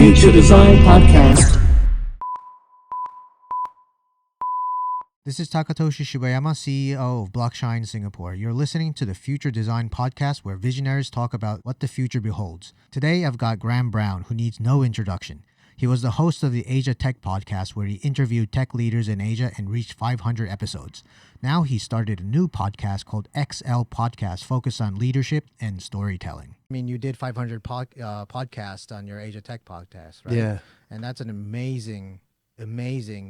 Future Design Podcast. This is Takatoshi Shibayama, CEO of Blockchain Singapore. You're listening to the Future Design Podcast, where visionaries talk about what the future beholds. Today, I've got Graham Brown, who needs no introduction. He was the host of the Asia Tech Podcast, where he interviewed tech leaders in Asia and reached 500 episodes. Now he started a new podcast called XL Podcast, focused on leadership and storytelling. I mean, you did 500 podcasts on your Asia Tech Podcast, right? Yeah. And that's an amazing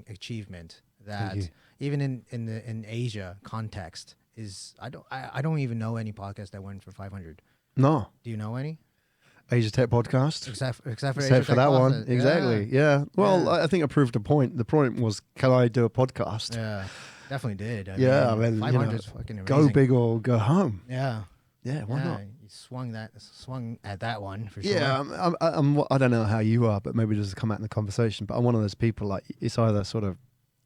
achievement that even in Asia context is I don't even know any podcast that went for 500. No. Do you know any? Asia Tech Podcast. Except for Asia for Tech that Podcast. one. Exactly. Yeah. Well, I think I proved a point. The point was, can I do a podcast? Yeah. Definitely did. I mean 500 is fucking amazing. go big or go home. Yeah. Yeah, why not? You swung at that one for sure. Yeah, I don't know how you are, but maybe just come out in the conversation. But I'm one of those people, like, it's either sort of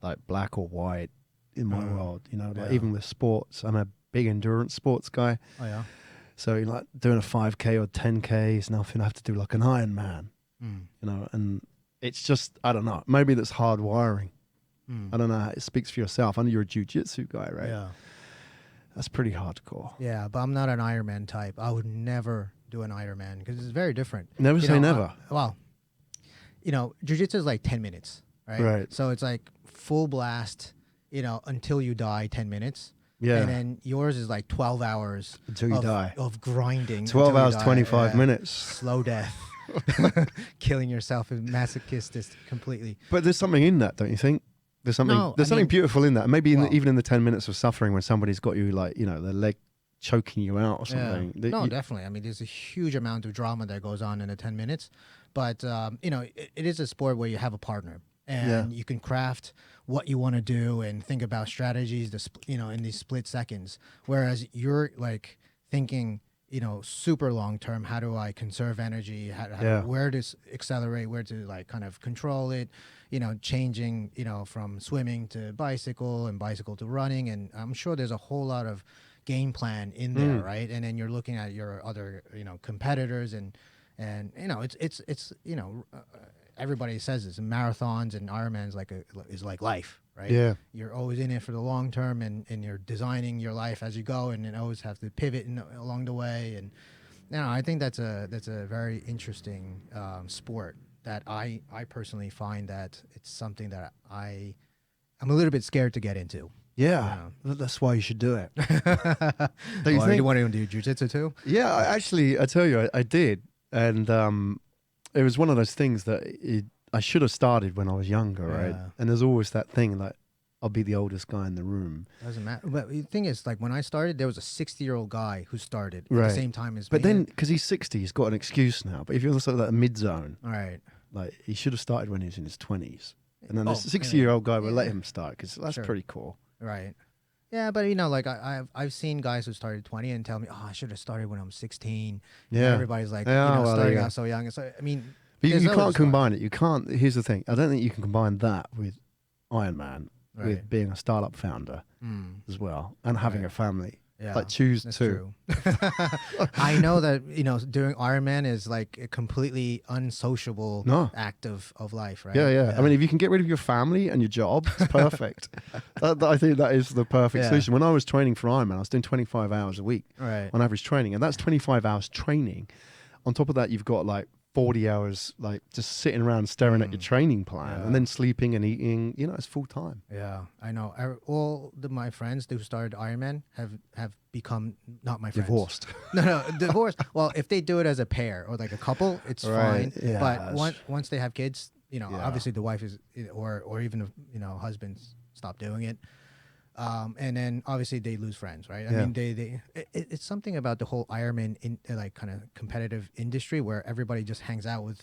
like black or white in my world, like even with sports. I'm a big endurance sports guy. Oh yeah. So like doing a 5K or 10K is nothing. I have to do like an Ironman, and it's just, I don't know, maybe that's hard wiring. I don't know. It speaks for yourself. I know you're a jiu-jitsu guy, right? Yeah. That's pretty hardcore. Yeah, but I'm not an Ironman type. I would never do an Ironman because it's very different. Never say never. Jiu-jitsu is like 10 minutes, right? Right. So it's like full blast, until you die, 10 minutes. Yeah. And then yours is like 12 hours Until you die. Of grinding. 12 until you hours, die. 25 Yeah. minutes. Slow death. Killing yourself is masochist completely. But there's something in that, don't you think? There's something beautiful in that. And maybe even in the 10 minutes of suffering when somebody's got you, like, their leg choking you out or something. Yeah. No, definitely. I mean, there's a huge amount of drama that goes on in the 10 minutes. But, it is a sport where you have a partner. And you can craft what you want to do and think about strategies, in these split seconds. Whereas you're like thinking, super long term. How do I conserve energy? Where to accelerate? Where to like kind of control it? Changing, from swimming to bicycle and bicycle to running. And I'm sure there's a whole lot of game plan in there, right? And then you're looking at your other, competitors and it's everybody says this, marathons and Ironman is like life, right? Yeah. You're always in it for the long term and you're designing your life as you go and always have to pivot along the way. And I think that's a very interesting sport that I personally find that it's something that I'm a little bit scared to get into. Yeah. That's why you should do it. Do you think? You want to do jiu-jitsu too? Yeah, I tell you, I did. And it was one of those things that I should have started when I was younger, right? And there's always that thing, like, I'll be the oldest guy in the room. Doesn't matter. But the thing is, like, when I started, there was a 60-year-old guy who started at the same time as me. But then, because he's 60, he's got an excuse now. But if you're sort of like a mid-zone, right, like, he should have started when he was in his 20s. And then the 60-year-old guy will let him start, because that's pretty cool. Right. Yeah, but like I've seen guys who started 20 and tell me, I should have started when I'm 16. Yeah. And everybody's like, starting out so young. So I mean, but you can't combine it. You can't. Here's the thing. I don't think you can combine that with Ironman, with being a startup founder as well, and having a family. Yeah, like choose two. I know that doing Ironman is like a completely unsociable act of life, right? Yeah. I mean, if you can get rid of your family and your job, it's perfect. I think that is the perfect solution. When I was training for Ironman, I was doing 25 hours a week on average training, and that's 25 hours training. On top of that, you've got like 40 hours like just sitting around staring at your training plan and then sleeping and eating. It's full time. Yeah, I know. All my friends who started Ironman have become not my friends. Divorced. No, divorced. Well, if they do it as a pair or like a couple, it's fine. Yeah, but once they have kids, obviously the wife is or even husbands stop doing it. And then obviously they lose friends, right? I mean, it's something about the whole Ironman like kind of competitive industry where everybody just hangs out with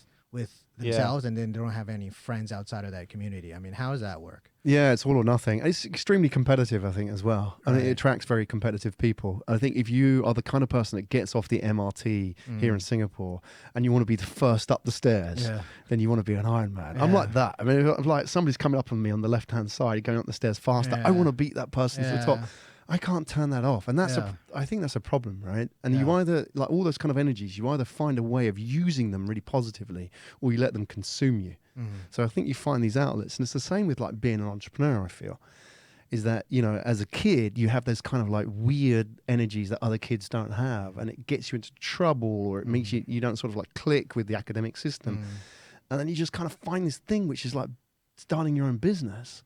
themselves and then they don't have any friends outside of that community. I mean, how does that work? Yeah, it's all or nothing. It's extremely competitive, I think, as well. I think it attracts very competitive people. I think if you are the kind of person that gets off the MRT here in Singapore and you want to be the first up the stairs, then you want to be an Ironman. I'm like that. I mean, if like somebody's coming up on me on the left-hand side, going up the stairs faster, I want to beat that person to the top. I can't turn that off. And that's I think that's a problem, right? And you either, like all those kind of energies, you either find a way of using them really positively or you let them consume you. So I think you find these outlets. And it's the same with like being an entrepreneur, I feel, is that, you know, as a kid, you have those kind of like weird energies that other kids don't have. And it gets you into trouble, or it makes you don't sort of like click with the academic system. And then you just kind of find this thing, which is like starting your own business.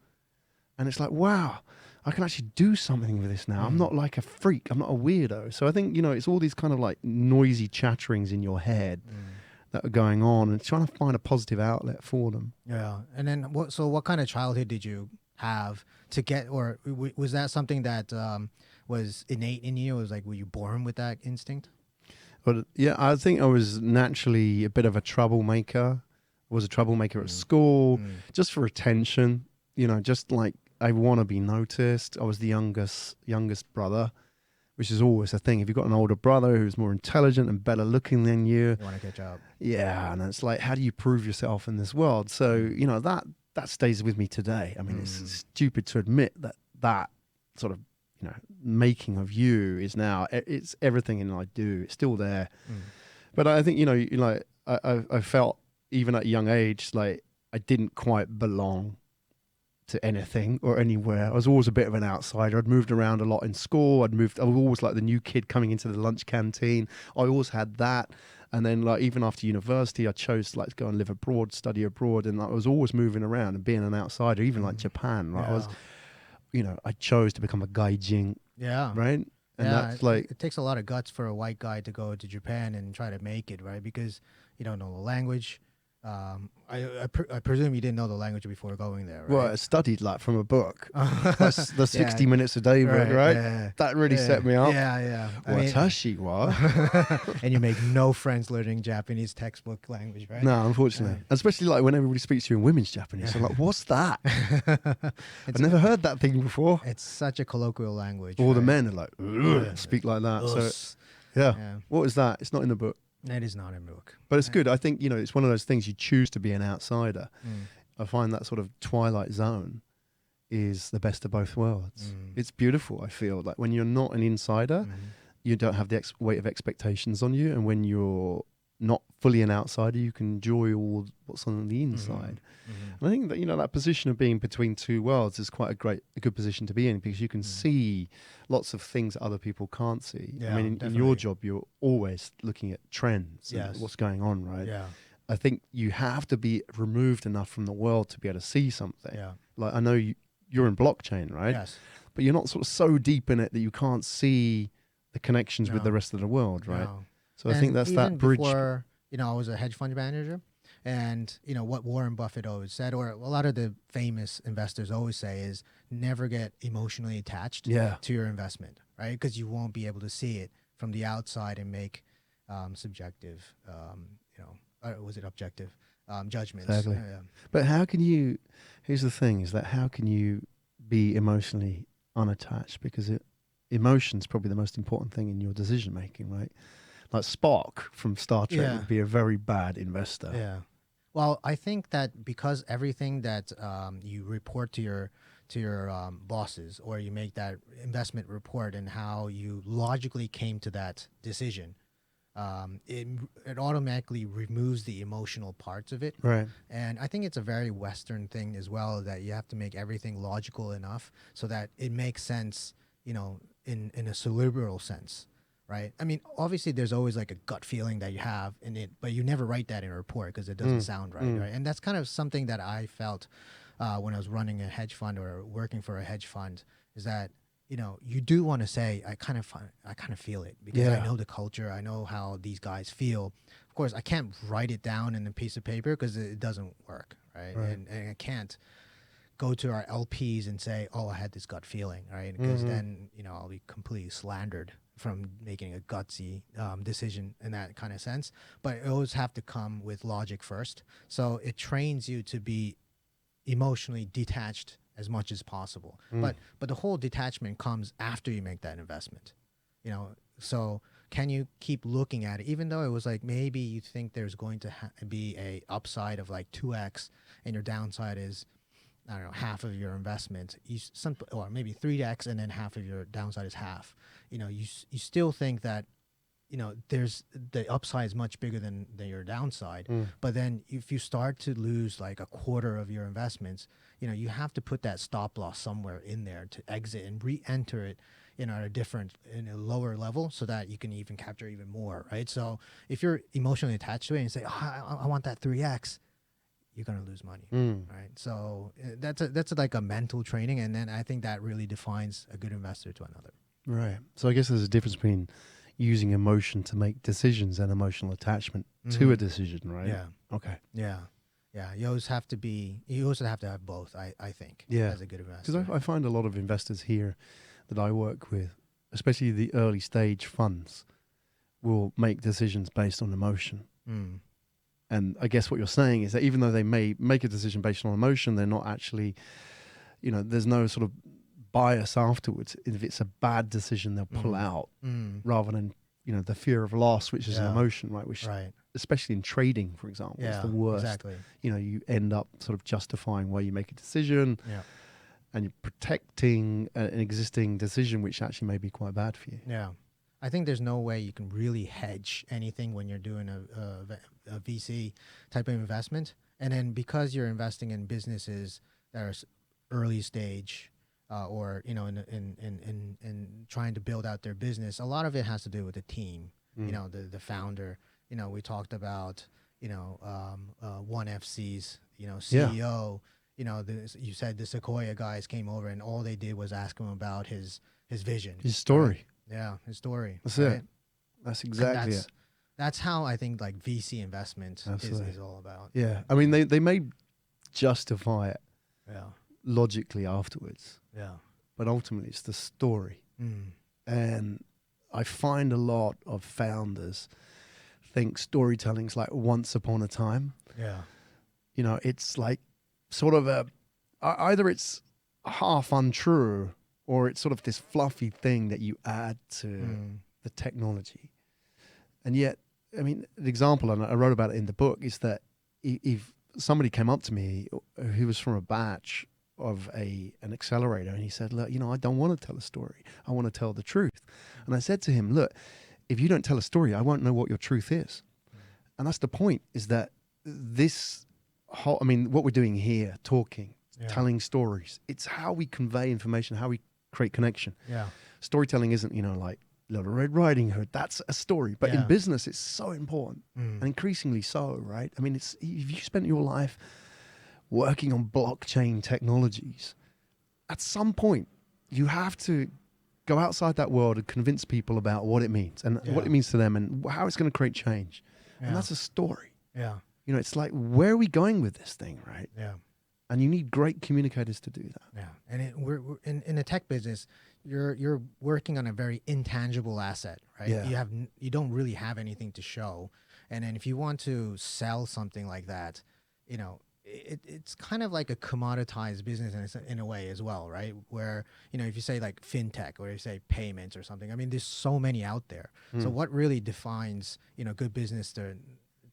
And it's like, wow, I can actually do something with this now. I'm not like a freak. I'm not a weirdo. So I think, you know, it's all these kind of like noisy chatterings in your head that are going on, and trying to find a positive outlet for them. Yeah. And then what kind of childhood did you have to get, or was that something that was innate in you? It was like, were you born with that instinct? But yeah, I think I was naturally a bit of a troublemaker. I was a troublemaker at school, just for attention, you know, just like I want to be noticed. I was the youngest brother, which is always a thing. If you've got an older brother who's more intelligent and better looking than you, You want to catch up. yeah, and it's like, how do you prove yourself in this world? So, you know, that stays with me today. I mean, it's stupid to admit that sort of, you know, making of you is now, it's everything in I do. It's still there. But I think, you know, like I felt even at a young age, like I didn't quite belong to anything or anywhere. I was always a bit of an outsider. I'd moved around a lot in school. I was always like the new kid coming into the lunch canteen. I always had that. And then like even after university, I chose to like go and live abroad, study abroad. And I was always moving around and being an outsider, even like Japan. Like I was, you know, I chose to become a gaijin. Yeah. Right. And that's like, it takes a lot of guts for a white guy to go to Japan and try to make it, right? Because you don't know the language. I presume you didn't know the language before going there, right? well, I studied like from a book. That's the 60 minutes a day book, right? Yeah, That really set me up. Yeah. Watashi wa. And you make no friends learning Japanese textbook language, right? No, unfortunately. Especially like when everybody speaks to you in women's Japanese. I'm like, what's that? I've never heard that thing before. It's such a colloquial language. All the right? men are like, speak like that. Us. So, yeah. What is that? It's not in the book. It is not in the book. But it's good. I think, you know, it's one of those things you choose to be an outsider. I find that sort of twilight zone is the best of both worlds. It's beautiful, I feel. Like when you're not an insider, you don't have the weight of expectations on you. And when you're not fully an outsider, you can enjoy all what's on the inside. And I think that, you know, that position of being between two worlds is quite a good position to be in, because you can see lots of things that other people can't see. Yeah, I mean, in your job, you're always looking at trends and what's going on, right? Yeah. I think you have to be removed enough from the world to be able to see something. Yeah. Like I know you're in blockchain, right? Yes. But you're not sort of so deep in it that you can't see the connections with the rest of the world, right? No. So I think that's that bridge. Before, you know, I was a hedge fund manager, and you know what Warren Buffett always said, or a lot of the famous investors always say, is never get emotionally attached to your investment, right? Because you won't be able to see it from the outside and make subjective, you know, or was it objective judgments? Exactly. But how can you? Here's the thing: is that how can you be emotionally unattached? Because emotion's probably the most important thing in your decision making, right? Like Spock from Star Trek would be a very bad investor. Yeah. Well, I think that because everything that you report to your bosses, or you make that investment report and how you logically came to that decision, it automatically removes the emotional parts of it. Right. And I think it's a very Western thing as well, that you have to make everything logical enough so that it makes sense, you know, in a cerebral sense. Right. I mean, obviously, there's always like a gut feeling that you have in it, but you never write that in a report because it doesn't sound right. Right. And that's kind of something that I felt when I was running a hedge fund or working for a hedge fund, is that, you know, you do want to say, I kind of feel it, because I know the culture. I know how these guys feel. Of course, I can't write it down in a piece of paper because it doesn't work. Right. And I can't go to our LPs and say, oh, I had this gut feeling. Right. Because then, you know, I'll be completely slandered from making a gutsy decision in that kind of sense. But it always have to come with logic first. So it trains you to be emotionally detached as much as possible. But the whole detachment comes after you make that investment. You know, so can you keep looking at it, even though it was like maybe you think there's going to be a upside of like 2x and your downside is I don't know, half of your investment, or maybe 3x, and then half of your downside is half. You still think that, there's the upside is much bigger than your downside. But then if you start to lose like a quarter of your investments, you have to put that stop loss somewhere in there to exit and re-enter it, at in a lower level, so that you can even capture even more, right? So if you're emotionally attached to it and say, I want that 3x, you're going to lose money, right? So that's like a mental training. And then I think that really defines a good investor to another. Right. So I guess there's a difference between using emotion to make decisions and emotional attachment to a decision, right? Yeah. Okay. Yeah. Yeah. You always have to have both, I think, as a good investor. Because I find a lot of investors here that I work with, especially the early stage funds, will make decisions based on emotion. And I guess what you're saying is that even though they may make a decision based on emotion, they're not actually, there's no sort of bias afterwards. If it's a bad decision, they'll pull out rather than, the fear of loss, which is an emotion, right? Which, especially in trading, for example, is the worst. Exactly. You end up sort of justifying why you make a decision and you're protecting an existing decision, which actually may be quite bad for you. Yeah. I think there's no way you can really hedge anything when you're doing a VC type of investment. And then because you're investing in businesses that are early stage, or in trying to build out their business, a lot of it has to do with the team. The founder. We talked about One FC's CEO. You said the Sequoia guys came over and all they did was ask him about his vision, his story. Right? Yeah, his story. That's it. That's exactly it. That's how I think like VC investment is all about. Yeah, I mean they may justify it. Yeah. Logically afterwards. Yeah. But ultimately it's the story. And I find a lot of founders think storytelling's like once upon a time. Yeah. It's like sort of either it's half untrue or it's sort of this fluffy thing that you add to the technology. And yet, I mean, the example, and I wrote about it in the book, is that if somebody came up to me who was from a batch of an accelerator and he said, look, I don't want to tell a story. I want to tell the truth. And I said to him, look, if you don't tell a story, I won't know what your truth is. And that's the point, is that what we're doing here, talking, telling stories, it's how we convey information, how we create connection. Yeah. Storytelling isn't, like Little Red Riding Hood. That's a story. But in business, it's so important and increasingly so, right? I mean, if you spent your life working on blockchain technologies, at some point, you have to go outside that world and convince people about what it means and what it means to them and how it's going to create change. And that's a story. Yeah. It's like, where are we going with this thing, right? Yeah. And you need great communicators to do that. Yeah. And we're in the tech business, you're working on a very intangible asset, right? Yeah. You don't really have anything to show. And then if you want to sell something like that, it's kind of like a commoditized business in a way as well, right? Where, if you say like fintech or you say payments or something, I mean, there's so many out there. So what really defines, good business to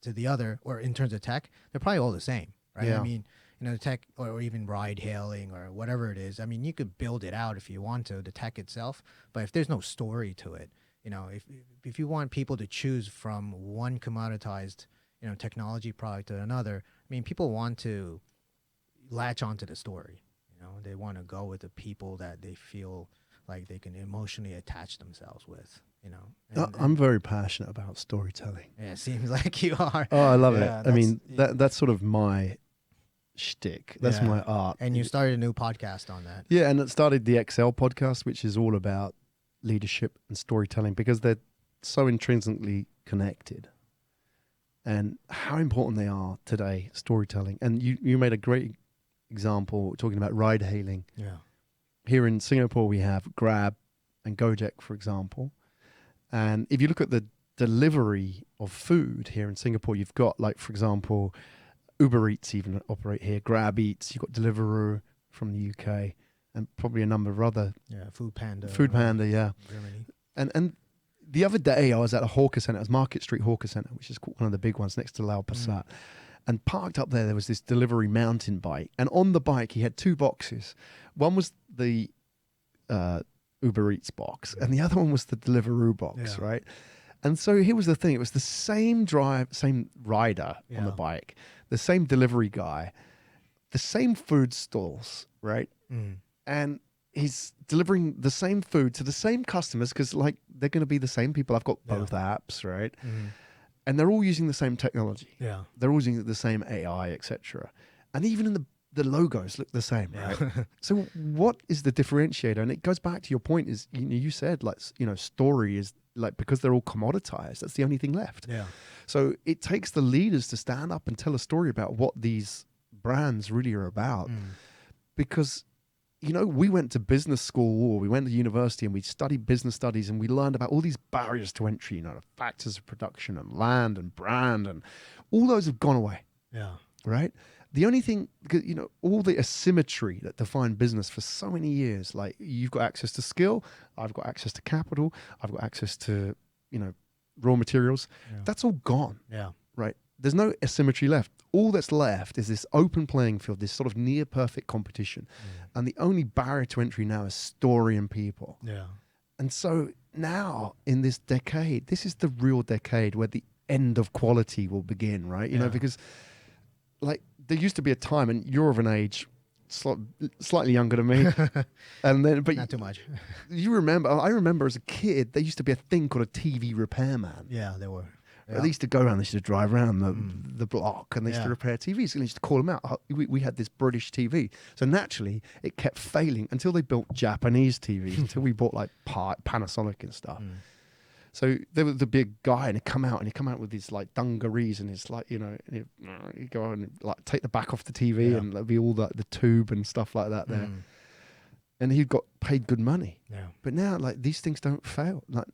the other, or in terms of tech, they're probably all the same, right? Yeah. I mean, the tech or even ride hailing or whatever it is, I mean, you could build it out if you want to, the tech itself, but if there's no story to it, if you want people to choose from one commoditized, technology product to another, I mean, people want to latch onto the story. They want to go with the people that they feel like they can emotionally attach themselves with. I'm very passionate about storytelling. Yeah, it seems like you are. Oh, I love it. I mean, that's sort of my shtick. That's my art. And you started a new podcast on that. Yeah, and it started the XL podcast, which is all about leadership and storytelling because they're so intrinsically connected. And how important they are today, storytelling. And you made a great example talking about ride hailing. Yeah. Here in Singapore, we have Grab and Gojek, for example. And if you look at the delivery of food here in Singapore, you've got, like, for example, Uber Eats even operate here, Grab Eats, you've got Deliveroo from the UK, and probably a number of other... Yeah, Food Panda. Yeah. Germany. And the other day I was at a hawker centre, it was Market Street Hawker Centre, which is one of the big ones next to Lau Pasat. And parked up there was this delivery mountain bike. And on the bike, he had 2 boxes. One was the Uber Eats box, and the other one was the Deliveroo box, right? And so here was the thing. It was the same rider on the bike, the same delivery guy, the same food stalls, right? And he's delivering the same food to the same customers because, like, they're going to be the same people. I've got both apps, right? And they're all using the same technology. Yeah. They're all using the same AI, etc. And even in the logos look the same, right? So what is the differentiator? And it goes back to your point is, you said, like, story is, like, because they're all commoditized, that's the only thing left. Yeah. So it takes the leaders to stand up and tell a story about what these brands really are about. Because, we went to business school or we went to university and we studied business studies and we learned about all these barriers to entry, the factors of production and land and brand, and all those have gone away. Yeah. Right? The only thing, all the asymmetry that defined business for so many years, like, you've got access to skill, I've got access to capital, I've got access to, raw materials. That's all gone. Yeah. Right? There's no asymmetry left. All that's left is this open playing field, this sort of near perfect competition. And the only barrier to entry now is story and people. Yeah. And so now in this decade, this is the real decade where the end of quality will begin, right? Because, like, there used to be a time, and you're of an age slightly younger than me, but not too much. I remember as a kid, there used to be a thing called a TV repairman. Yeah, there were. Yeah. They used to go around, they used to drive around the block, and they used to repair TVs, and they used to call them out. We had this British TV. So naturally, it kept failing until they built Japanese TVs, until we bought, like, Panasonic and stuff. So there was the big guy, and he'd come out with these, like, dungarees, and it's like, and he'd go and, like, take the back off the TV, and there'd be all the tube and stuff like that there. And he got paid good money. Yeah. But now, like, these things don't fail. Like,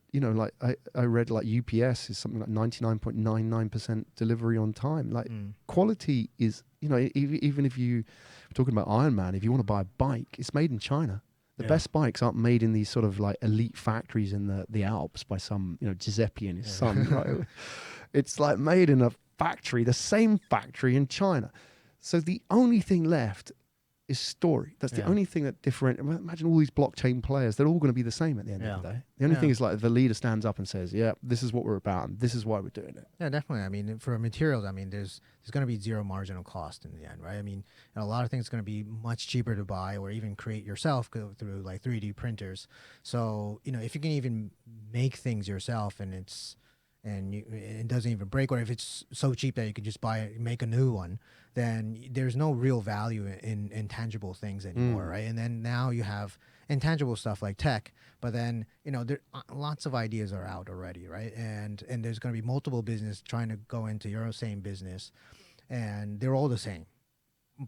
I read, like, UPS is something like 99.99% delivery on time. Like, quality is, even if you're talking about Iron Man, if you want to buy a bike, it's made in China. The best bikes aren't made in these sort of, like, elite factories in the Alps by some, Giuseppe and his son, right? It's, like, made in a factory, the same factory in China. So the only thing left is story. That's the only thing that imagine all these blockchain players, they're all going to be the same at the end of the day. The only thing is, like, the leader stands up and says, this is what we're about, and this is why we're doing it. Yeah, definitely. I mean, for materials, I mean, there's going to be zero marginal cost in the end, right? I mean, a lot of things are going to be much cheaper to buy or even create yourself through, like, 3D printers. So, if you can even make things yourself and it doesn't even break, or if it's so cheap that you can just make a new one, then there's no real value in intangible things anymore, right? And then now you have intangible stuff like tech, but then lots of ideas are out already, right? And there's going to be multiple business trying to go into your same business, and they're all the same,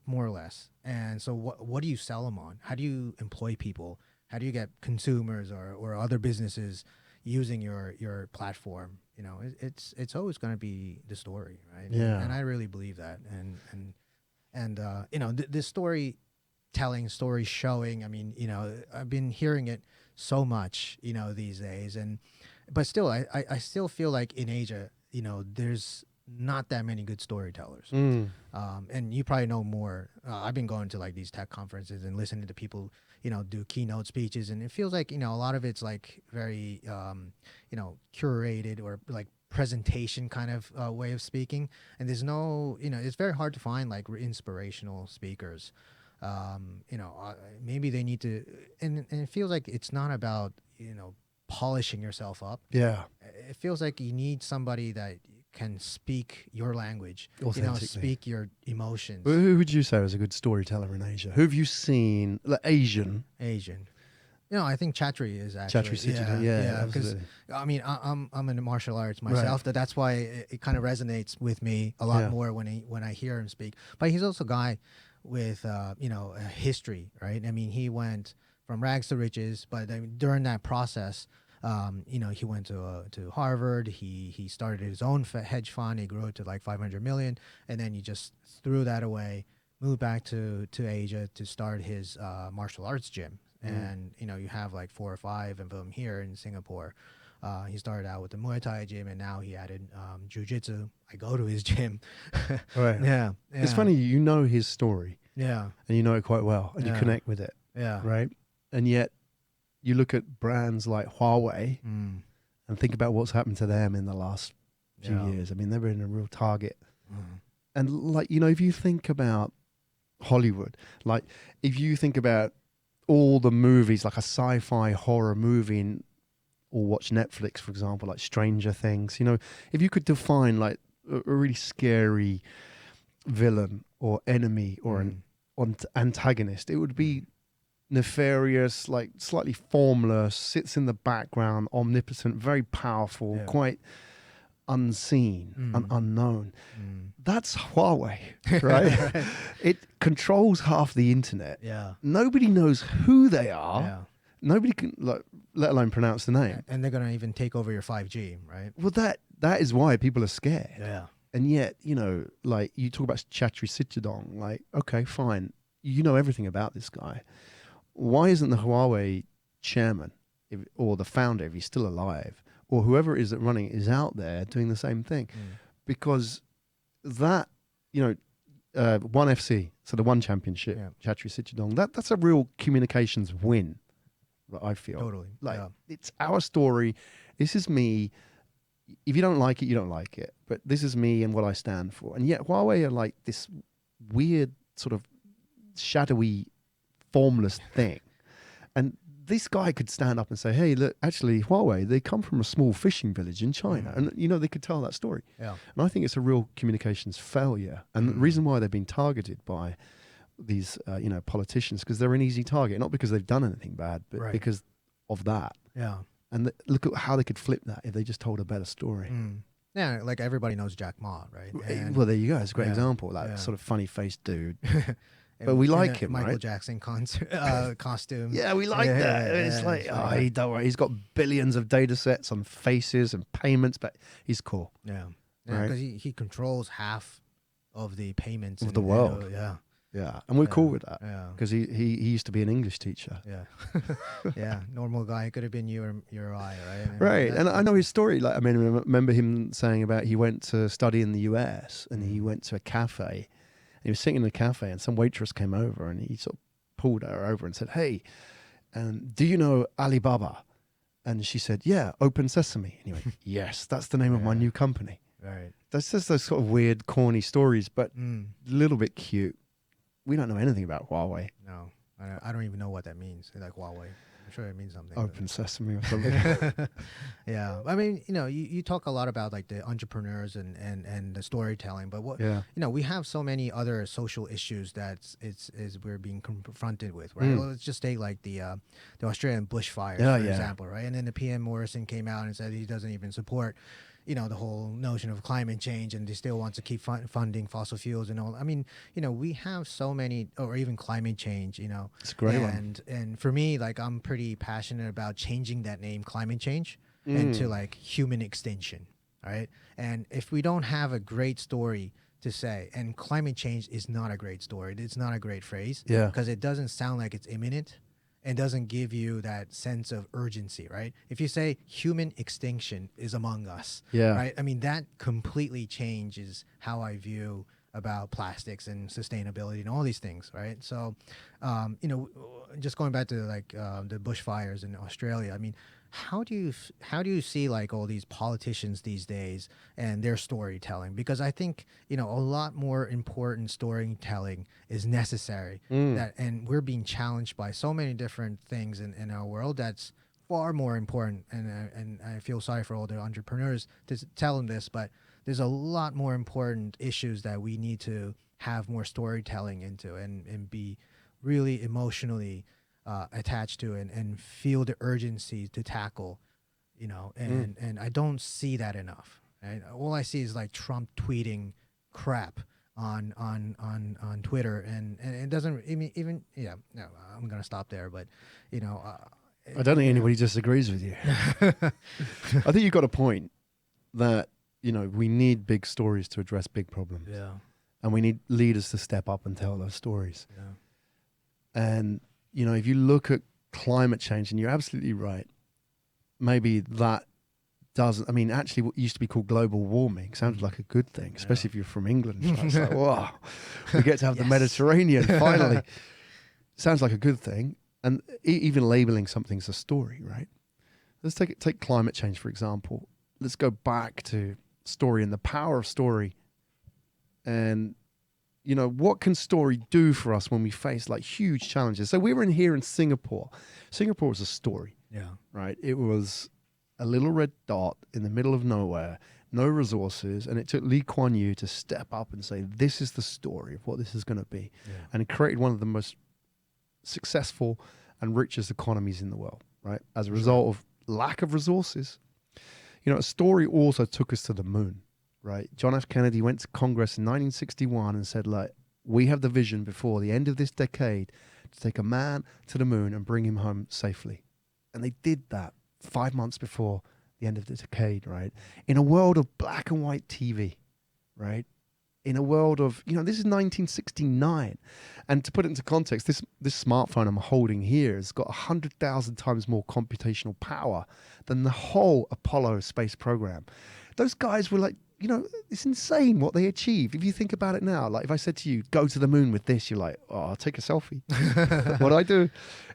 more or less. And so what do you sell them on? How do you employ people? How do you get consumers or other businesses using your platform? It's always going to be the story, right? Yeah. And I really believe that. And this storytelling, story showing, I mean, I've been hearing it so much, these days, but still, I still feel like in Asia, there's not that many good storytellers. And you probably know more. I've been going to, like, these tech conferences and listening to people, do keynote speeches, and it feels like, a lot of it's, like, very, curated or, like, presentation kind of way of speaking. And there's no, it's very hard to find, like, inspirational speakers. Maybe they need to, and it feels like it's not about, polishing yourself up. Yeah. It feels like you need somebody that can speak your language, speak your emotions. Who would you say is a good storyteller in Asia? Who have you seen? Like, Asian. I think Chatri is actually. Yeah. Because I mean, I'm in martial arts myself. Right. That's why it kind of resonates with me a lot more when I hear him speak. But he's also a guy with a history, right? I mean, he went from rags to riches, but during that process, he went to Harvard. He started his own hedge fund. He grew it to, like, 500 million, and then he just threw that away, moved back to Asia to start his martial arts gym. And you have, like, 4 or 5 of them here in Singapore. He started out with the Muay Thai gym, and now he added Jiu-Jitsu. I go to his gym. Right. Yeah. It's funny, you know his story. Yeah. And you know it quite well, and you connect with it. Yeah. Right. And yet, you look at brands like Huawei and think about what's happened to them in the last few years. I mean, they've been a real target. And like, you know, if you think about Hollywood, like if you think about all the movies, like a sci-fi horror movie, or watch Netflix, for example, like Stranger Things, you know, if you could define like a really scary villain or enemy or an antagonist, it would be nefarious, like slightly formless, sits in the background, omnipotent, very powerful, quite unseen and unknown. That's Huawei, right? Right. It controls half the internet. Yeah. Nobody knows who they are. Yeah. Nobody can, like, let alone pronounce the name. And they're gonna even take over your 5G, right? Well, that is why people are scared. Yeah. And yet, you know, like you talk about Chatri Sichidong, like, okay, fine, you know everything about this guy. Why isn't the Huawei chairman or the founder, if he's still alive, or whoever it is that running it, is out there doing the same thing? Because that, you know, One FC, so the One Championship, Chatri Sichidong, that's a real communications win, that I feel. Totally. Like, it's our story. This is me. If you don't like it, you don't like it. But this is me and what I stand for. And yet Huawei are like this weird sort of shadowy, formless thing. And this guy could stand up and say, hey, look, actually, Huawei, they come from a small fishing village in China. And, you know, they could tell that story. Yeah. And I think it's a real communications failure. And the reason why they've been targeted by these, you know, politicians, because they're an easy target, not because they've done anything bad, but because of that. Yeah. And look at how they could flip that if they just told a better story. Yeah, like everybody knows Jack Ma, right? And Well, there you go. It's a great example. That sort of funny-faced dude. But we like him, Michael right? Jackson costume. Yeah, we like that. It's like, oh, don't worry. He's got billions of data sets on faces and payments, but he's cool. Yeah. Right? Because he controls half of the payments Of the world. yeah. Yeah, and we're cool with that. Yeah. Because he used to be an English teacher. Yeah. Yeah. Normal guy. Could have been you or I, right? Right. And I know his story. Like, I mean, I remember him saying about he went to study in the US and he went to a cafe. He was sitting in the cafe and some waitress came over and he sort of pulled her over and said, hey, do you know Alibaba? And she said, yeah, Open Sesame. And he went, yes, that's the name of my new company. Right. That's just those sort of weird, corny stories, but a little bit cute. We don't know anything about Huawei. No, I don't even know what that means. Like Huawei. I'm sure it means something. Open Sesame or something. Yeah. I mean, you know, you talk a lot about like the entrepreneurs and the storytelling, but what, you know, we have so many other social issues that we're being confronted with, right? Well, let's just take like the Australian bushfires, for example, right? And then the PM Morrison came out and said he doesn't even support, you know, the whole notion of climate change, and they still want to keep funding fossil fuels and all. I mean, you know, we have so many, or even climate change, you know. It's a great one. And for me, like, I'm pretty passionate about changing that name, climate change, into like human extinction, right? And if we don't have a great story to say, and climate change is not a great story, it's not a great phrase, because it doesn't sound like it's imminent. And doesn't give you that sense of urgency, right? If you say human extinction is among us, right? I mean, that completely changes how I view about plastics and sustainability and all these things, right? So, you know, just going back to like the bushfires in Australia, I mean, how do you see like all these politicians these days and their storytelling? Because I think, you know, a lot more important storytelling is necessary. And we're being challenged by so many different things in our world that's far more important. And I feel sorry for all the entrepreneurs to tell them this, but there's a lot more important issues that we need to have more storytelling into and be really emotionally attached to and feel the urgency to tackle, you know, and I don't see that enough. Right? All I see is like Trump tweeting crap on Twitter, and it doesn't even no, I'm gonna stop there, but you know, I don't think anybody disagrees with you. I think you've got a point that, you know, we need big stories to address big problems. Yeah. And we need leaders to step up and tell those stories. Yeah. And, you know, if you look at climate change, and you're absolutely right, maybe that doesn't. I mean, actually, what used to be called global warming sounded like a good thing, especially if you're from England. It's like, wow, we get to have the Mediterranean finally. Sounds like a good thing. And even labeling something's a story, right? Let's take climate change, for example. Let's go back to story and the power of story. And, you know, what can story do for us when we face like huge challenges? So we were here in Singapore. Singapore was a story, right? It was a little red dot in the middle of nowhere, no resources. And it took Lee Kuan Yew to step up and say, this is the story of what this is going to be. And it created one of the most successful and richest economies in the world, right? As a result of lack of resources. You know, a story also took us to the moon, right? John F. Kennedy went to Congress in 1961 and said, like, we have the vision before the end of this decade to take a man to the moon and bring him home safely. And they did that 5 months before the end of the decade, right? In a world of black and white TV, right? In a world of, you know, this is 1969. And to put it into context, this smartphone I'm holding here has got 100,000 times more computational power than the whole Apollo space program. Those guys were like, you know, it's insane what they achieved. If you think about it now, like if I said to you, go to the moon with this, you're like, oh, I'll take a selfie. What I do,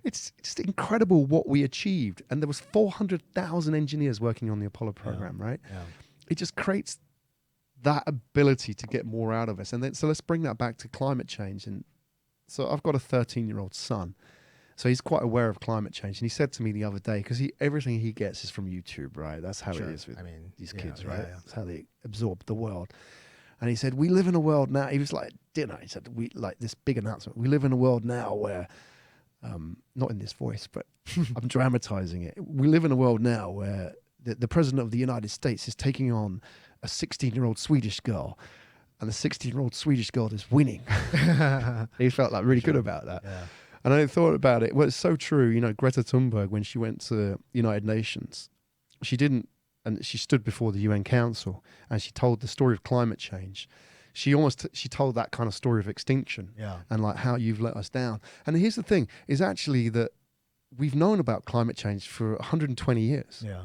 it's just incredible what we achieved. And there was 400,000 engineers working on the Apollo program, right? Yeah. It just creates that ability to get more out of us. And then, so let's bring that back to climate change. And so I've got a 13-year-old son. So he's quite aware of climate change. And he said to me the other day, because everything he gets is from YouTube, right? That's how it is with these kids, right? That's how they absorb the world. And he said, we live in a world now. He was like, dinner. He said, we like this big announcement. We live in a world now where, not in this voice, but I'm dramatizing it. We live in a world now where the president of the United States is taking on a 16-year-old Swedish girl, and the 16-year-old Swedish girl is winning. He felt like really good about that. Yeah. And I thought about it. Well, it's so true. You know, Greta Thunberg, when she went to the United Nations, she stood before the UN Council and she told the story of climate change. She told that kind of story of extinction and like how you've let us down. And here's the thing, is actually that we've known about climate change for 120 years. Yeah.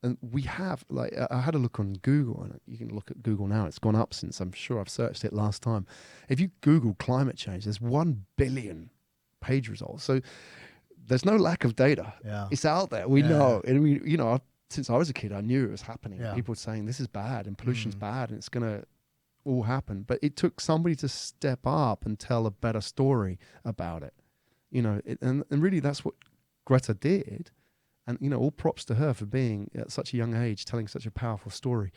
And we have, like, I had a look on Google, and you can look at Google now. It's gone up since, I'm sure I've searched it last time. If you Google climate change, there's 1 billion page results. So there's no lack of data. Yeah. It's out there. We know. And we, you know, since I was a kid, I knew it was happening. Yeah. People were saying this is bad and pollution's bad and it's going to all happen. But it took somebody to step up and tell a better story about it. You know, and really that's what Greta did. And, you know, all props to her for being at such a young age, telling such a powerful story.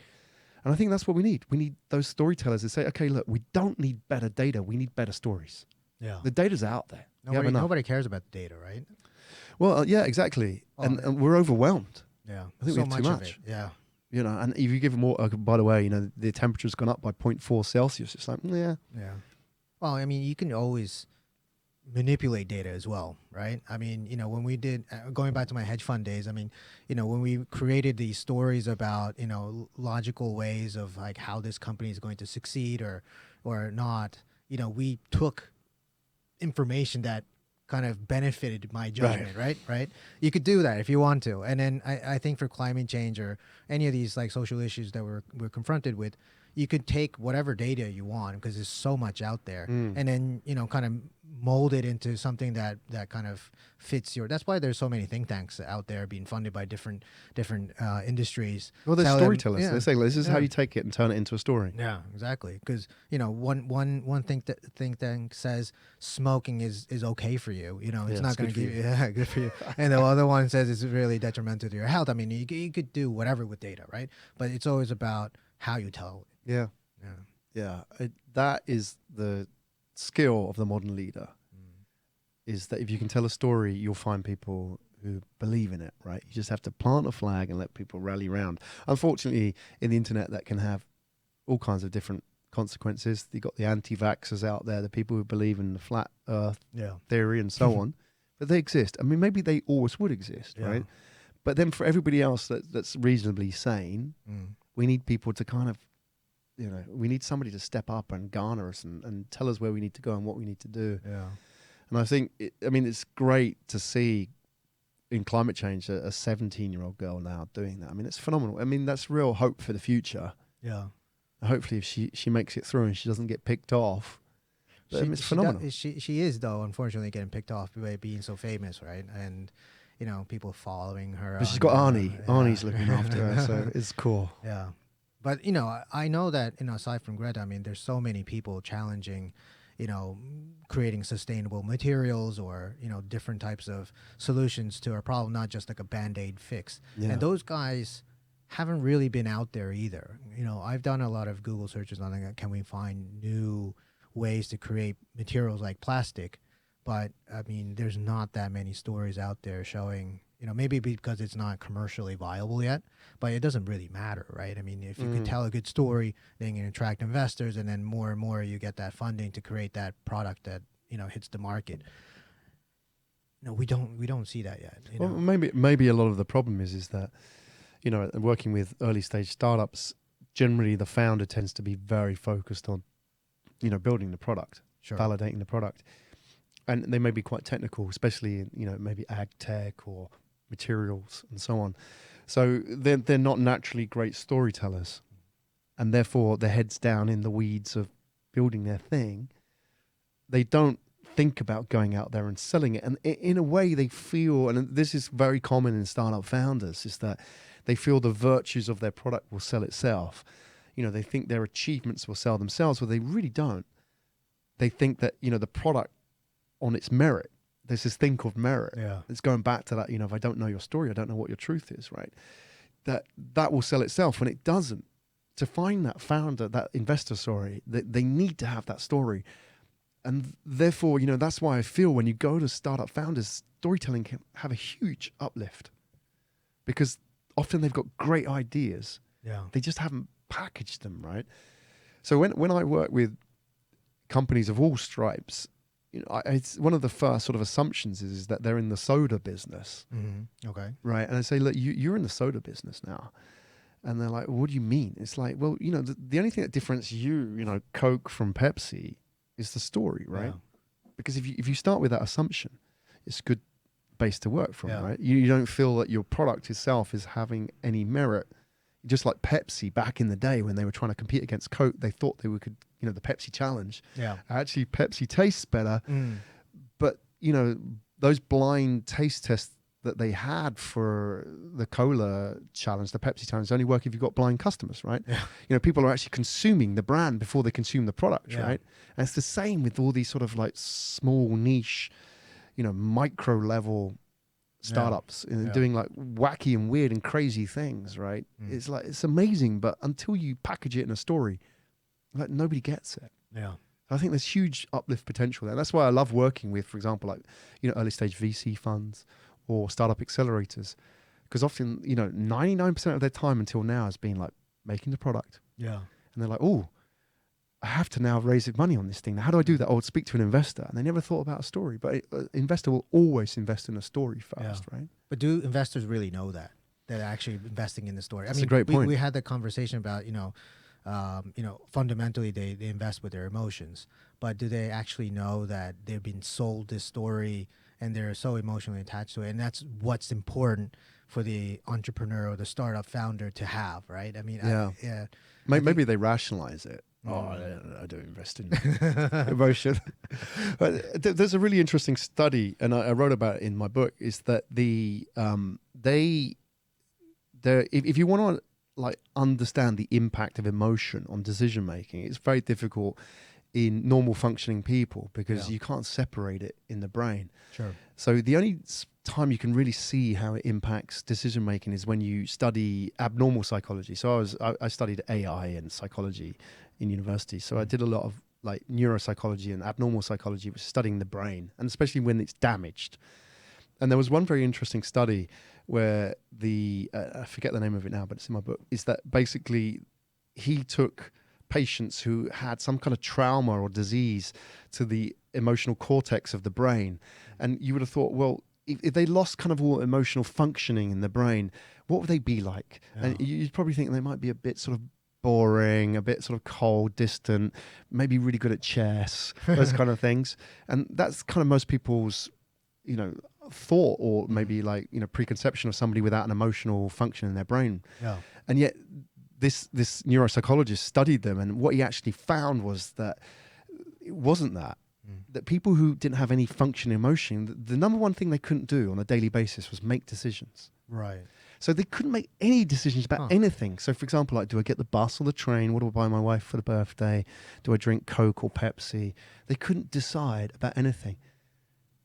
And I think that's what we need. We need those storytellers that say, okay, look, we don't need better data. We need better stories. Yeah. The data's out there. Nobody cares about the data, right? Well, yeah, exactly. Oh, and we're overwhelmed. Yeah. I think we have too much. Yeah. You know, and if you give more, by the way, you know, the temperature's gone up by 0.4 Celsius. It's like, yeah. Yeah. Well, I mean, you can always manipulate data as well, right? I mean, you know, when we did, going back to my hedge fund days, I mean, you know, when we created these stories about, you know, logical ways of like how this company is going to succeed or not, you know, we took information that kind of benefited my judgment, right? You could do that if you want to. And then I think for climate change or any of these like social issues that we're confronted with, you could take whatever data you want because there's so much out there and then, you know, kind of mold it into something that kind of fits your, that's why there's so many think tanks out there being funded by different industries. Well, they're storytellers. They say, this is how you take it and turn it into a story. Yeah, exactly. Because, you know, one think tank says smoking is okay for you. You know, it's not going to give you, good for you. And the other one says it's really detrimental to your health. I mean, you could do whatever with data, right? But it's always about how you tell it. Yeah. That is the skill of the modern leader, is that if you can tell a story, you'll find people who believe in it, right? You just have to plant a flag and let people rally around. Unfortunately, in the internet, that can have all kinds of different consequences. You've got the anti-vaxxers out there, the people who believe in the flat earth theory and so on, but they exist. I mean, maybe they always would exist, right? But then for everybody else that's reasonably sane, we need people to kind of, you know, we need somebody to step up and garner us and tell us where we need to go and what we need to do. Yeah. And I think, it's great to see in climate change, a 17-year-old girl now doing that. I mean, it's phenomenal. I mean, that's real hope for the future. Yeah. Hopefully, if she makes it through and she doesn't get picked off, it's phenomenal. She is, though, unfortunately getting picked off by being so famous, right? And people following her. But she's got Arnie. Yeah. Arnie's looking after her, so it's cool. Yeah. But I know that aside from Greta, I mean, there's so many people challenging, creating sustainable materials or different types of solutions to our problem, not just like a band-aid fix. Yeah. And those guys haven't really been out there either. I've done a lot of Google searches on like, can we find new ways to create materials like plastic? But I mean, there's not that many stories out there showing, maybe because it's not commercially viable yet, but it doesn't really matter, right? I mean, if you could tell a good story, then you can attract investors, and then more and more you get that funding to create that product that, hits the market. No, we don't see that yet. Well, maybe a lot of the problem is that, working with early stage startups, generally the founder tends to be very focused on, building the product, Sure. validating the product. And they may be quite technical, especially in, maybe ag tech or materials and so on. So they're not naturally great storytellers. And therefore, their heads down in the weeds of building their thing. They don't think about going out there and selling it. And in a way, they feel, and this is very common in startup founders, is that they feel the virtues of their product will sell itself. They think their achievements will sell themselves, but they really don't. They think that, the product on its merit, there's this thing called merit. Yeah. It's going back to that, if I don't know your story, I don't know what your truth is, right? That will sell itself. When it doesn't, to find that founder, that investor, they need to have that story. And therefore, that's why I feel when you go to startup founders, storytelling can have a huge uplift, because often they've got great ideas. Yeah. They just haven't packaged them, right? So when I work with companies of all stripes, it's one of the first sort of assumptions is that they're in the soda business. Mm-hmm. Okay. Right. And I say, look, you're in the soda business now. And they're like, what do you mean? It's like, well, the only thing that differentiates you, Coke from Pepsi is the story, right? Yeah. Because if you start with that assumption, it's a good base to work from, right? You don't feel that your product itself is having any merit. Just like Pepsi back in the day when they were trying to compete against Coke, they thought they could, the Pepsi challenge. Yeah. Actually, Pepsi tastes better. But, those blind taste tests that they had for the cola challenge, the Pepsi challenge, only work if you've got blind customers, right? Yeah. People are actually consuming the brand before they consume the product, Yeah. right? And it's the same with all these sort of like small niche, micro level startups doing like wacky and weird and crazy things, right? It's like, it's amazing, but until you package it in a story, like nobody gets it. Yeah. I think there's huge uplift potential there. That's why I love working with, for example, like, early stage VC funds or startup accelerators, because often, 99% of their time until now has been like making the product. Yeah. And they're like, oh, I have to now raise money on this thing. How do I do that? Oh, I'll speak to an investor. And they never thought about a story, but an investor will always invest in a story first, right? But do investors really know that? They're actually investing in the story. That's a great point. We had the conversation about, fundamentally they invest with their emotions, but do they actually know that they've been sold this story and they're so emotionally attached to it? And that's what's important for the entrepreneur or the startup founder to have, right? I mean, Maybe they rationalize it. Oh, I don't invest in emotion. But there's a really interesting study, and I wrote about it in my book, is that if you want to like understand the impact of emotion on decision making, it's very difficult in normal functioning people because you can't separate it in the brain. Sure. So the only time you can really see how it impacts decision making is when you study abnormal psychology. So I studied AI and psychology in university. So I did a lot of like neuropsychology and abnormal psychology, which is studying the brain, and especially when it's damaged. And there was one very interesting study where I forget the name of it now, but it's in my book, is that basically he took patients who had some kind of trauma or disease to the emotional cortex of the brain. And you would have thought, well, if they lost kind of all emotional functioning in the brain, what would they be like? Yeah. And you'd probably think they might be a bit sort of boring, a bit sort of cold, distant, maybe really good at chess, those kind of things. And that's kind of most people's, thought or maybe like, you know, preconception of somebody without an emotional function in their brain. Yeah. And yet this neuropsychologist studied them, and what he actually found was that it wasn't that. That people who didn't have any function emotion, the number one thing they couldn't do on a daily basis was make decisions. Right. So they couldn't make any decisions about anything. So for example, like, do I get the bus or the train? What do I buy my wife for the birthday? Do I drink Coke or Pepsi? They couldn't decide about anything.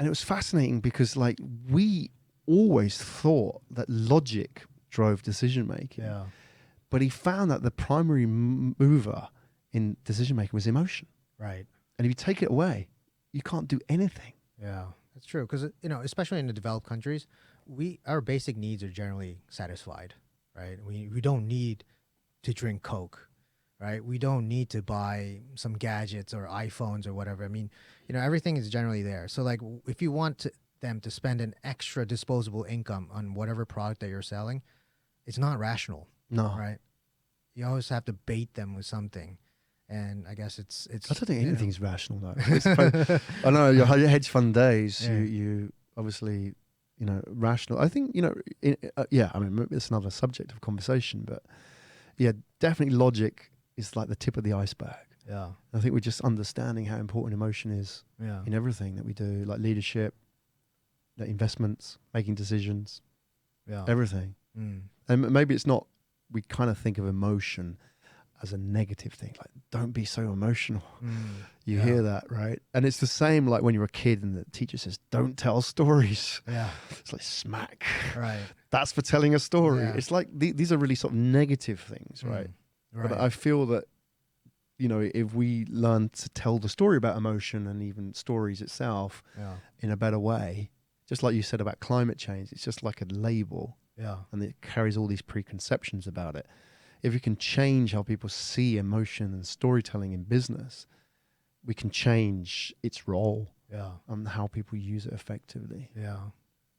And it was fascinating because like we always thought that logic drove decision making. Yeah. But he found that the primary mover in decision making was emotion. Right. And if you take it away, you can't do anything. Yeah, that's true. Because, you know, especially in the developed countries, our basic needs are generally satisfied, right? We don't need to drink Coke, right? We don't need to buy some gadgets or iPhones or whatever. I mean, you know, everything is generally there. So like if you want them to spend an extra disposable income on whatever product that you're selling, it's not rational. No. Right? You always have to bait them with something. And I guess it's. I don't think anything's rational though. I know your hedge fund days. Yeah. You obviously, you know, rational. I think, you know, yeah. I mean, it's another subject of conversation, but yeah, definitely logic is like the tip of the iceberg. Yeah. I think we're just understanding how important emotion is. Yeah. In everything that we do, like leadership, like investments, making decisions. Yeah. Everything. And maybe it's not. We kind of think of emotion as a negative thing, like don't be so emotional. You hear that, right? And it's the same like when you're a kid and the teacher says don't tell stories. Yeah. It's like smack. Right. That's for telling a story. Yeah. It's like these are really sort of negative things, right? Right. But I feel that, you know, if we learn to tell the story about emotion and even stories itself in a better way, just like you said about climate change, it's just like a label. Yeah. And it carries all these preconceptions about it. If we can change how people see emotion and storytelling in business, we can change its role and how people use it effectively. Yeah.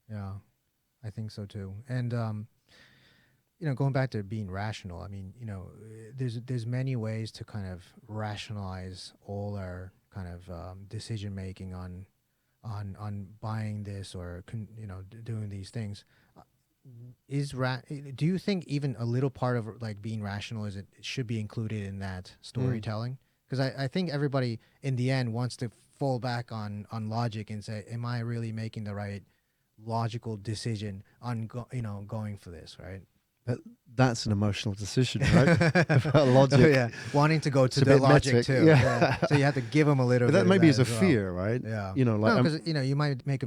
Yeah. I think so too. And, you know, going back to being rational, I mean, you know, there's many ways to kind of rationalize all our kind of decision making on buying this or, you know, doing these things. Do you think even a little part of like being rational it should be included in that storytelling? Because I think everybody in the end wants to fall back on logic and say, am I really making the right logical decision on going for this, right? That's an emotional decision, right? About logic. Yeah, wanting to go to the logic metric. Too. Yeah. So you have to give them a little. But that bit maybe of is a fear, right? Yeah. You know, like because you know you might make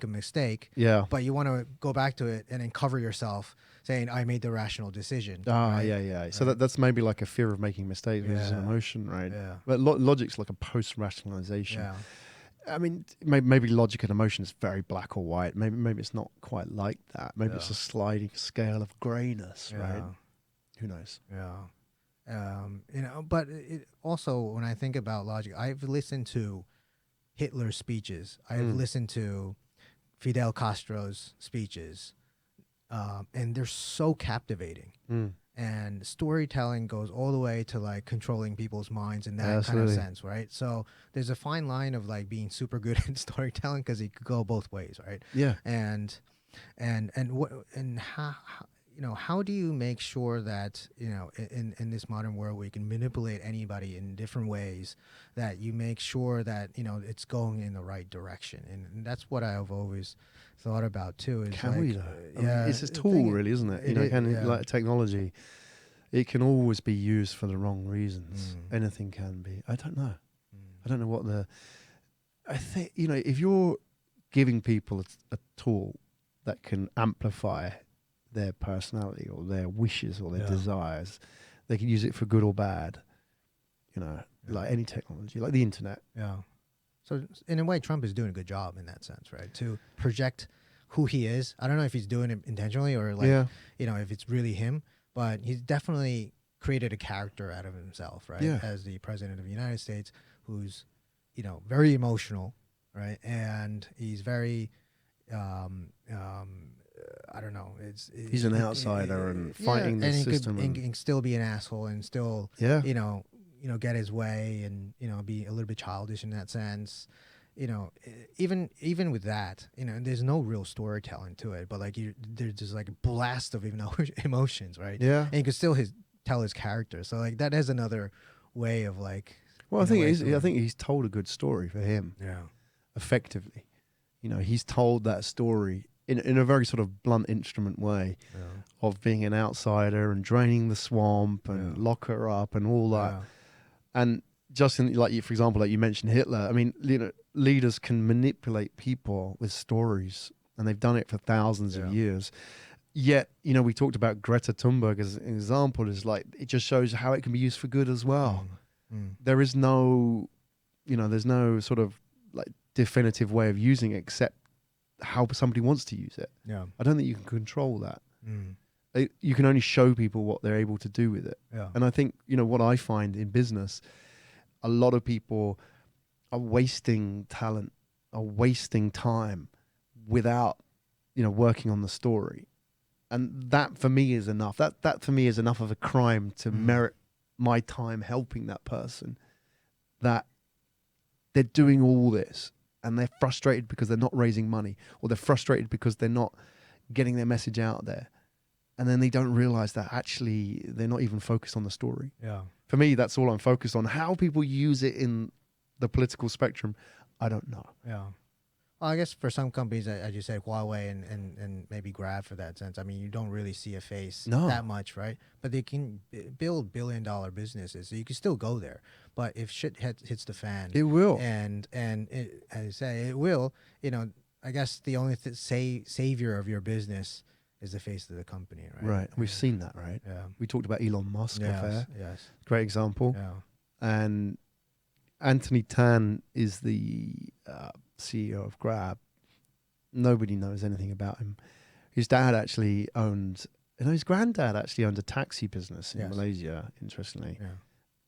a mistake. Yeah. But you want to go back to it and then cover yourself, saying I made the rational decision. Right? Yeah. Right. So that's maybe like a fear of making mistakes, which is an emotion, right? Yeah. But logic's like a post-rationalization. Yeah. I mean, maybe logic and emotion is very black or white. Maybe it's not quite like that. Maybe it's a sliding scale of grayness, right? Who knows? Yeah. You know, but also when I think about logic, I've listened to Hitler's speeches. I've listened to Fidel Castro's speeches, and they're so captivating. And storytelling goes all the way to like controlling people's minds in that kind of sense, right? So there's a fine line of like being super good at storytelling because it could go both ways, right? Yeah. And how you know, how do you make sure that, you know, in this modern world where you can manipulate anybody in different ways, that you make sure that, you know, it's going in the right direction? And that's what I've always thought about too. Is can like, we though? I mean, it's a tool, really, isn't it? You know, like technology, it can always be used for the wrong reasons. Anything can be. I don't know. I don't know what I think, you know, if you're giving people a tool that can amplify their personality or their wishes or their desires, they can use it for good or bad, you know, like any technology, like the internet. Yeah. So in a way, Trump is doing a good job in that sense, right? To project who he is. I don't know if he's doing it intentionally or like, you know, if it's really him, but he's definitely created a character out of himself, right? Yeah. As the president of the United States, who's, you know, very emotional, right? And he's very, I don't know. He's an outsider and fighting the system. And he can still be an asshole and still, you know, get his way and, you know, be a little bit childish in that sense. you know, even with that, you know, there's no real storytelling to it, but like there's just like a blast of emotions, right? Yeah. And you can still tell his character. So like that is another way of like. Well, I think he's told a good story for him. Yeah. Effectively, you know, he's told that story in a very sort of blunt instrument way of being an outsider and draining the swamp and lock her up and all that. Yeah. And just in, like, for example, like you mentioned Hitler. I mean, you know, leaders can manipulate people with stories, and they've done it for thousands of years. Yet, you know, we talked about Greta Thunberg as an example. Is like, it just shows how it can be used for good as well. There is no, you know, there's no sort of like definitive way of using it except how somebody wants to use it. Yeah. I don't think you can control that. You can only show people what they're able to do with it. Yeah. And I think, you know, what I find in business, a lot of people are wasting talent, are wasting time without, you know, working on the story. And that for me is enough. That for me is enough of a crime to merit my time helping that person, that they're doing all this and they're frustrated because they're not raising money, or they're frustrated because they're not getting their message out there. And then they don't realize that actually they're not even focused on the story. Yeah. For me, that's all I'm focused on. How people use it in the political spectrum, I don't know. Yeah. Well, I guess for some companies, as you said, Huawei and maybe Grab for that sense, I mean, you don't really see a face that much, right? But they can build billion-dollar businesses, so you can still go there. But if shit hits the fan, it will. And it, as you say, it will. You know, I guess the only savior of your business is the face of the company, right? Right. We've seen that, right? Yeah. We talked about Elon Musk affair. Yes. Great example. Yeah. And Anthony Tan is the CEO of Grab. Nobody knows anything about him. His dad actually owned, his granddad actually owned a taxi business in Malaysia, interestingly. Yeah.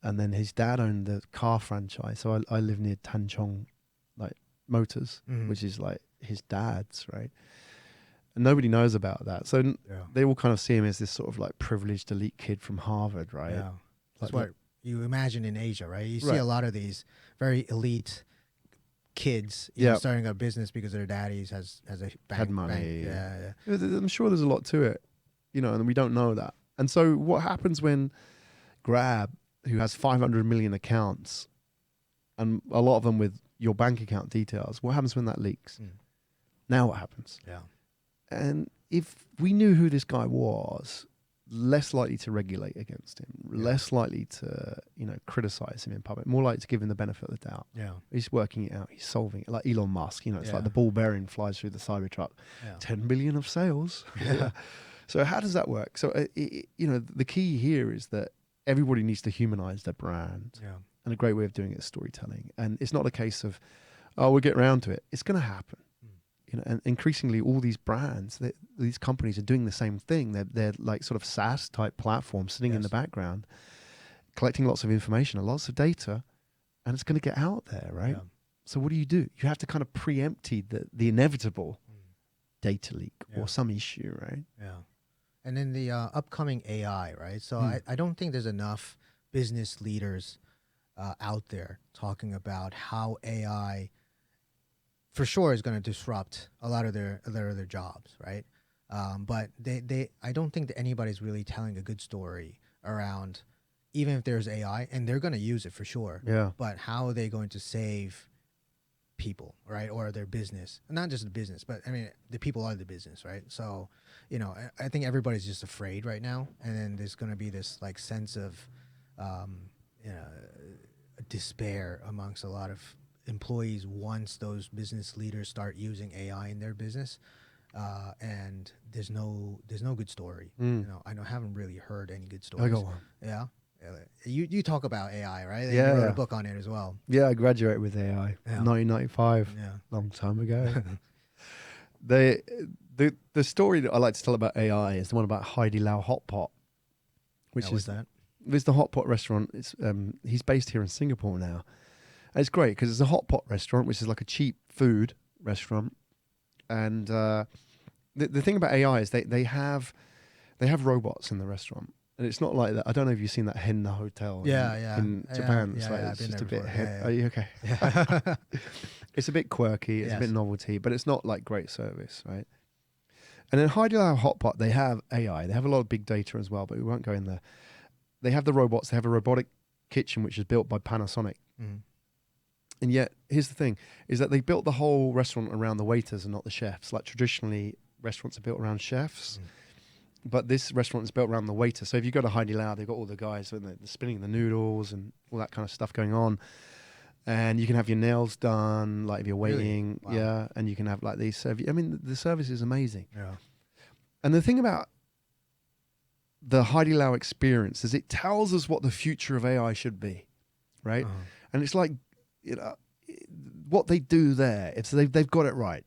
And then his dad owned the car franchise. So I live near Tan Chong, like Motors, which is like his dad's, right? And nobody knows about that. So they all kind of see him as this sort of like privileged elite kid from Harvard, right? Yeah. That's like what you imagine in Asia, right? You see a lot of these very elite kids starting a business because their daddies has a bank, had money. Yeah. I'm sure there's a lot to it, you know, and we don't know that. And so what happens when Grab, who has 500 million accounts, and a lot of them with your bank account details, what happens when that leaks? Now what happens? Yeah. And if we knew who this guy was, less likely to regulate against him, less likely to, you know, criticize him in public, more likely to give him the benefit of the doubt. Yeah. He's working it out. He's solving it. Like Elon Musk, you know, it's like the ball bearing flies through the Cybertruck. 10 billion of sales. So how does that work? So, you know, the key here is that everybody needs to humanize their brand. Yeah. And a great way of doing it is storytelling. And it's not a case of, oh, we'll get around to it. It's going to happen. You know, and increasingly all these brands, these companies are doing the same thing. They're like sort of SaaS type platforms sitting in the background, collecting lots of information and lots of data, and it's going to get out there, right? Yeah. So what do? You have to kind of preempt the inevitable data leak or some issue, right? Yeah. And then the upcoming AI, right? So I don't think there's enough business leaders out there talking about how AI for sure is going to disrupt a lot of their jobs, right? But I don't think that anybody's really telling a good story around, even if there's AI, and they're going to use it for sure. Yeah. But how are they going to save people, right, or their business? Not just the business, but I mean, the people are the business, right? So, you know, I think everybody's just afraid right now, and then there's going to be this like sense of, you know, despair amongst a lot of employees once those business leaders start using AI in their business, and there's no good story. You know, I haven't really heard any good stories. I got one. Yeah. You talk about AI, right? And Yeah. you wrote a book on it as well. Yeah, I graduated with AI, 1995, long time ago. The story that I like to tell about AI is the one about Heidi Lau Hot Pot, which is that. It's the hot pot restaurant. It's he's based here in Singapore now. And it's great because it's a hot pot restaurant, which is like a cheap food restaurant. And the thing about AI is they have robots in the restaurant. And it's not like that. I don't know if you've seen that Henna Hotel in Japan. Yeah, It's I've like been it's there just a bit before. Are you okay? Yeah. It's a bit quirky. It's a Yes. bit novelty, but it's not like great service, right? And in Haidilao Hotpot, they have AI. They have a lot of big data as well, but we won't go in there. They have the robots. They have a robotic kitchen, which is built by Panasonic. Mm. And yet, here's the thing, is that they built the whole restaurant around the waiters and not the chefs. Like traditionally, restaurants are built around chefs, but this restaurant is built around the waiter. So if you go to Haidilao, they've got all the guys and they're spinning the noodles and all that kind of stuff going on. And you can have your nails done, like if you're waiting. Really? Wow. Yeah, and you can have like these service. I mean, the service is amazing. Yeah. And the thing about the Haidilao experience is it tells us what the future of AI should be, right? Uh-huh. And it's like, you know, what they do there, it's they've got it right,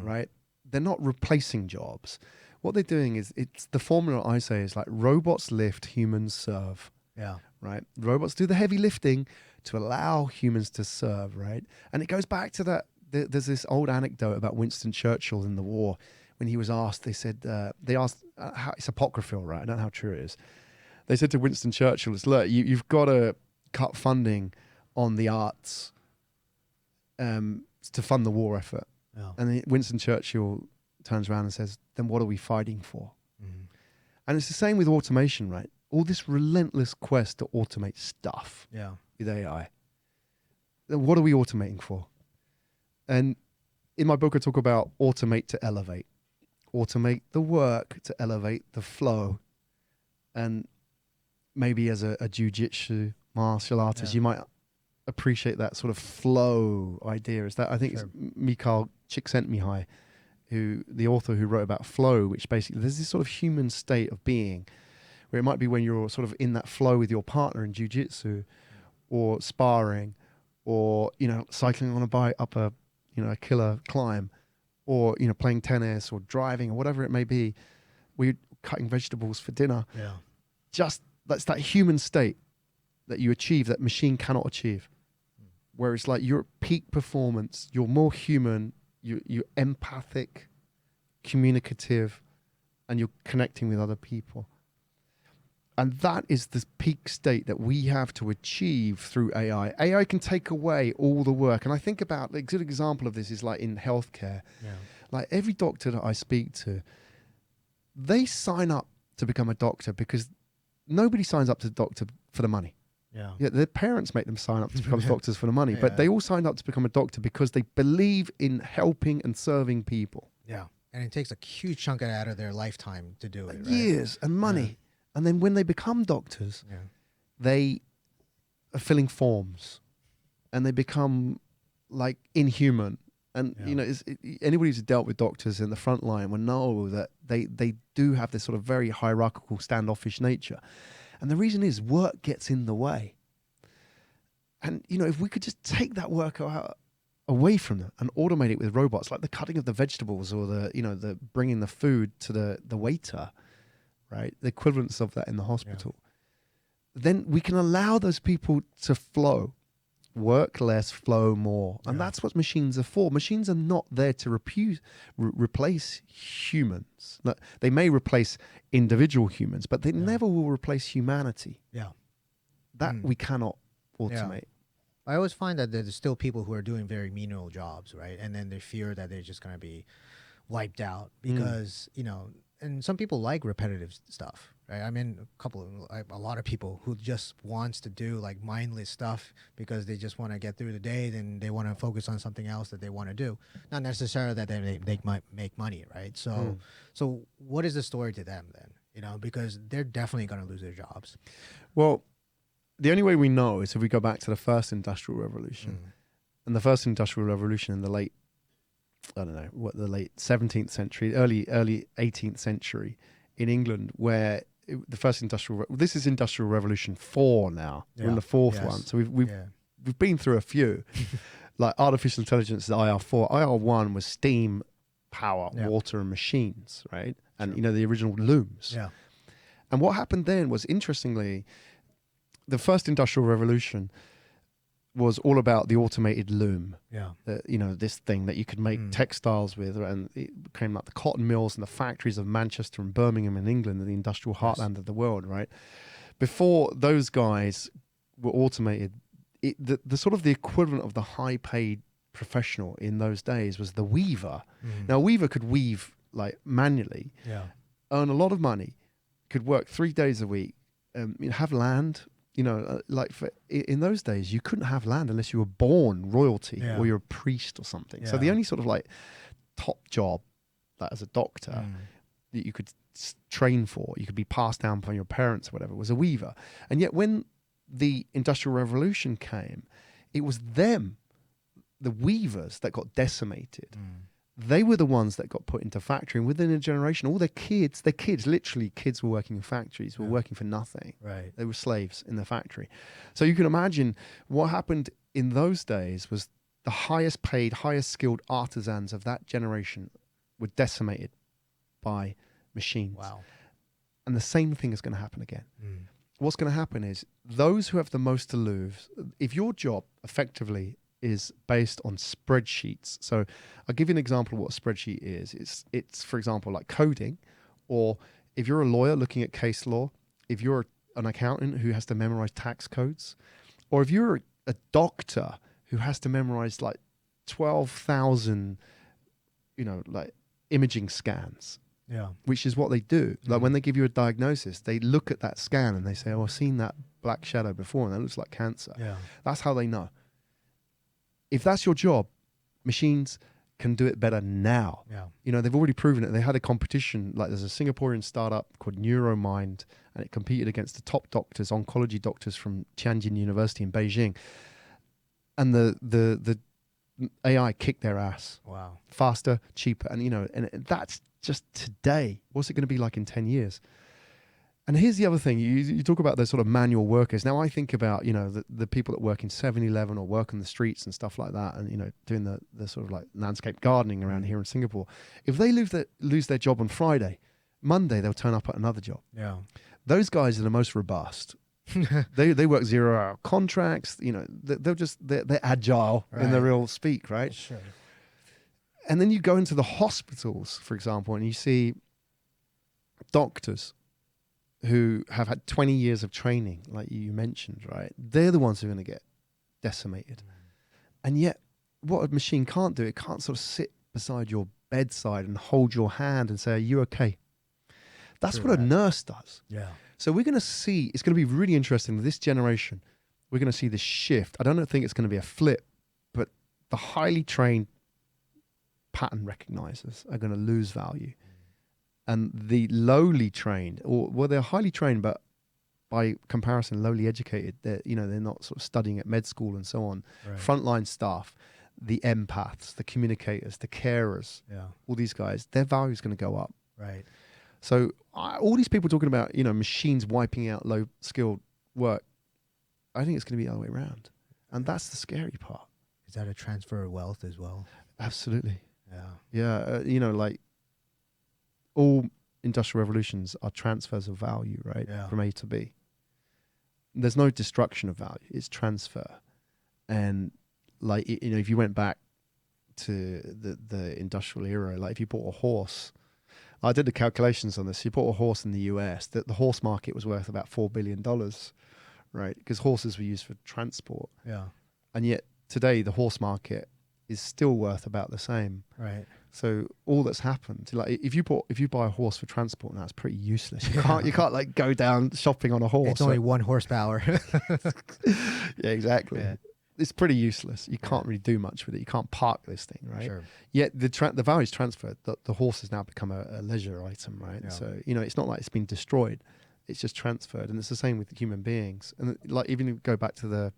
right? They're not replacing jobs. What they're doing is, it's the formula I say is like robots lift, humans serve. Yeah. Right? Robots do the heavy lifting to allow humans to serve, right? And it goes back to that. There's this old anecdote about Winston Churchill in the war. When he was asked, they said, how, it's apocryphal, right? I don't know how true it is. They said to Winston Churchill, look, you've got to cut funding on the arts to fund the war effort. Yeah. And then Winston Churchill turns around and says, then what are we fighting for? Mm. And it's the same with automation, right? All this relentless quest to automate stuff Yeah. with AI. Then what are we automating for? And in my book, I talk about automate to elevate. Automate the work to elevate the flow. And maybe as a jiu-jitsu martial artist, you might appreciate that sort of flow idea. Is that, I think it's Mikhail Csikszentmihalyi, the author who wrote about flow, which basically there's this sort of human state of being where it might be when you're sort of in that flow with your partner in jiu-jitsu or sparring or, you know, cycling on a bike up a killer climb or, you know, playing tennis or driving or whatever it may be, where you're cutting vegetables for dinner. Yeah. Just that's that human state that you achieve that machine cannot achieve. Where it's like you're at peak performance, you're more human, you're empathic, communicative, and you're connecting with other people. And that is the peak state that we have to achieve through AI. AI can take away all the work. And I think about, a good example of this is like in healthcare. Yeah. Like every doctor that I speak to, they sign up to become a doctor because nobody signs up to the doctor for the money. Yeah. Yeah, their parents make them sign up to become doctors for the money, but they all signed up to become a doctor because they believe in helping and serving people. Yeah. And it takes a huge chunk out of their lifetime to do it, right? Years and money. Yeah. And then when they become doctors, Yeah. they are filling forms and they become like inhuman. And, you know, anybody who's dealt with doctors in the front line will know that they do have this sort of very hierarchical, standoffish nature. And the reason is work gets in the way. And, you know, if we could just take that work away from them and automate it with robots, like the cutting of the vegetables or the bringing the food to the waiter, right? The equivalence of that in the hospital. Yeah. Then we can allow those people to flow, work less, flow more. And that's what machines are for. Machines are not there to replace humans. No, they may replace individual humans, but they never will replace humanity. Yeah. That we cannot automate. I always find that there's still people who are doing very menial jobs, right? And then they fear that they're just going to be wiped out because, you know, and some people like repetitive stuff, right? I mean, a lot of people who just wants to do like mindless stuff because they just want to get through the day, then they want to focus on something else that they want to do. Not necessarily that they might make money, right? So, so what is the story to them then? You know, because they're definitely going to lose their jobs. Well, the only way we know is if we go back to the first industrial revolution. And the first industrial revolution in the late 17th century, early 18th century in England, where the first this is Industrial Revolution 4 now. We're in the fourth one. So we've been through a few. Like artificial intelligence is IR4. IR1 was steam power, water and machines, right? And you know, the original looms. Yeah. And what happened then was, interestingly, the first industrial revolution was all about the automated loom. Yeah. You know, this thing that you could make textiles with, and it became like the cotton mills and the factories of Manchester and Birmingham in England, and the industrial heartland of the world, right? Before those guys were automated, the sort of the equivalent of the high-paid professional in those days was the weaver. Now, a weaver could weave like manually, earn a lot of money, could work 3 days a week, have land. Like in those days, you couldn't have land unless you were born royalty or you're a priest or something. So the only sort of like top job, like as a doctor, that you could train for, you could be passed down by your parents or whatever, was a weaver. And yet when the Industrial Revolution came, it was them, the weavers, that got decimated. They were the ones that got put into factory, and within a generation, all their kids, literally kids were working in factories, were working for nothing. Right. They were slaves in the factory. So you can imagine what happened in those days was the highest paid, highest skilled artisans of that generation were decimated by machines. Wow. And the same thing is going to happen again. What's going to happen is those who have the most to lose, if your job effectively is based on spreadsheets. So I'll give you an example of what a spreadsheet is. It's for example, like coding, or if you're a lawyer looking at case law, if you're an accountant who has to memorize tax codes, or if you're a doctor who has to memorize like 12,000, like imaging scans. Yeah. Which is what they do. Like when they give you a diagnosis, they look at that scan and they say, oh, I've seen that black shadow before and that looks like cancer. Yeah. That's how they know. If that's your job, machines can do it better now. Yeah. They've already proven it. They had a competition, like there's a Singaporean startup called NeuroMind, and it competed against the top doctors, oncology doctors from Tianjin University in Beijing. And the AI kicked their ass. Wow. Faster, cheaper. And, and that's just today. What's it going to be like in 10 years? And here's the other thing. You talk about those sort of manual workers. Now I think about, the people that work in 7-Eleven or work on the streets and stuff like that, and, doing the sort of like landscape gardening around here in Singapore. If they lose their job on Friday, Monday they'll turn up at another job. Yeah. Those guys are the most robust. They work 0-hour contracts. They're agile in the real speak, right? Sure. And then you go into the hospitals, for example, and you see doctors who have had 20 years of training, like you mentioned, right? They're the ones who are going to get decimated. And yet, what a machine can't do, it can't sort of sit beside your bedside and hold your hand and say, are you okay? That's what a nurse does. Yeah. So we're going to see, it's going to be really interesting with this generation. We're going to see this shift. I don't think it's going to be a flip, but the highly trained pattern recognizers are going to lose value. And the lowly trained, they're highly trained, but by comparison, lowly educated. They're not sort of studying at med school and so on. Right. Frontline staff, the empaths, the communicators, the carers, all these guys, their value is going to go up. Right. So all these people talking about, machines wiping out low skilled work, I think it's going to be the other way around. And that's the scary part. Is that a transfer of wealth as well? Absolutely. Yeah. Yeah. Like all industrial revolutions are transfers of value, right? Yeah. From A to B. There's no destruction of value. It's transfer. And like, if you went back to the industrial era, like if you bought a horse, I did the calculations on this. You bought a horse in the US, the horse market was worth about $4 billion, right? Because horses were used for transport. Yeah. And yet today the horse market is still worth about the same. Right. So all that's happened, like if you buy a horse for transport now, it's pretty useless. You can't like go down shopping on a horse. It's only 1 horsepower. Yeah, exactly. Yeah. It's pretty useless. You can't really do much with it. You can't park this thing, right? Sure. Yet the value is transferred. The horse has now become a leisure item, right? Yeah. So it's not like it's been destroyed. It's just transferred, and it's the same with human beings. And like even if you go back to the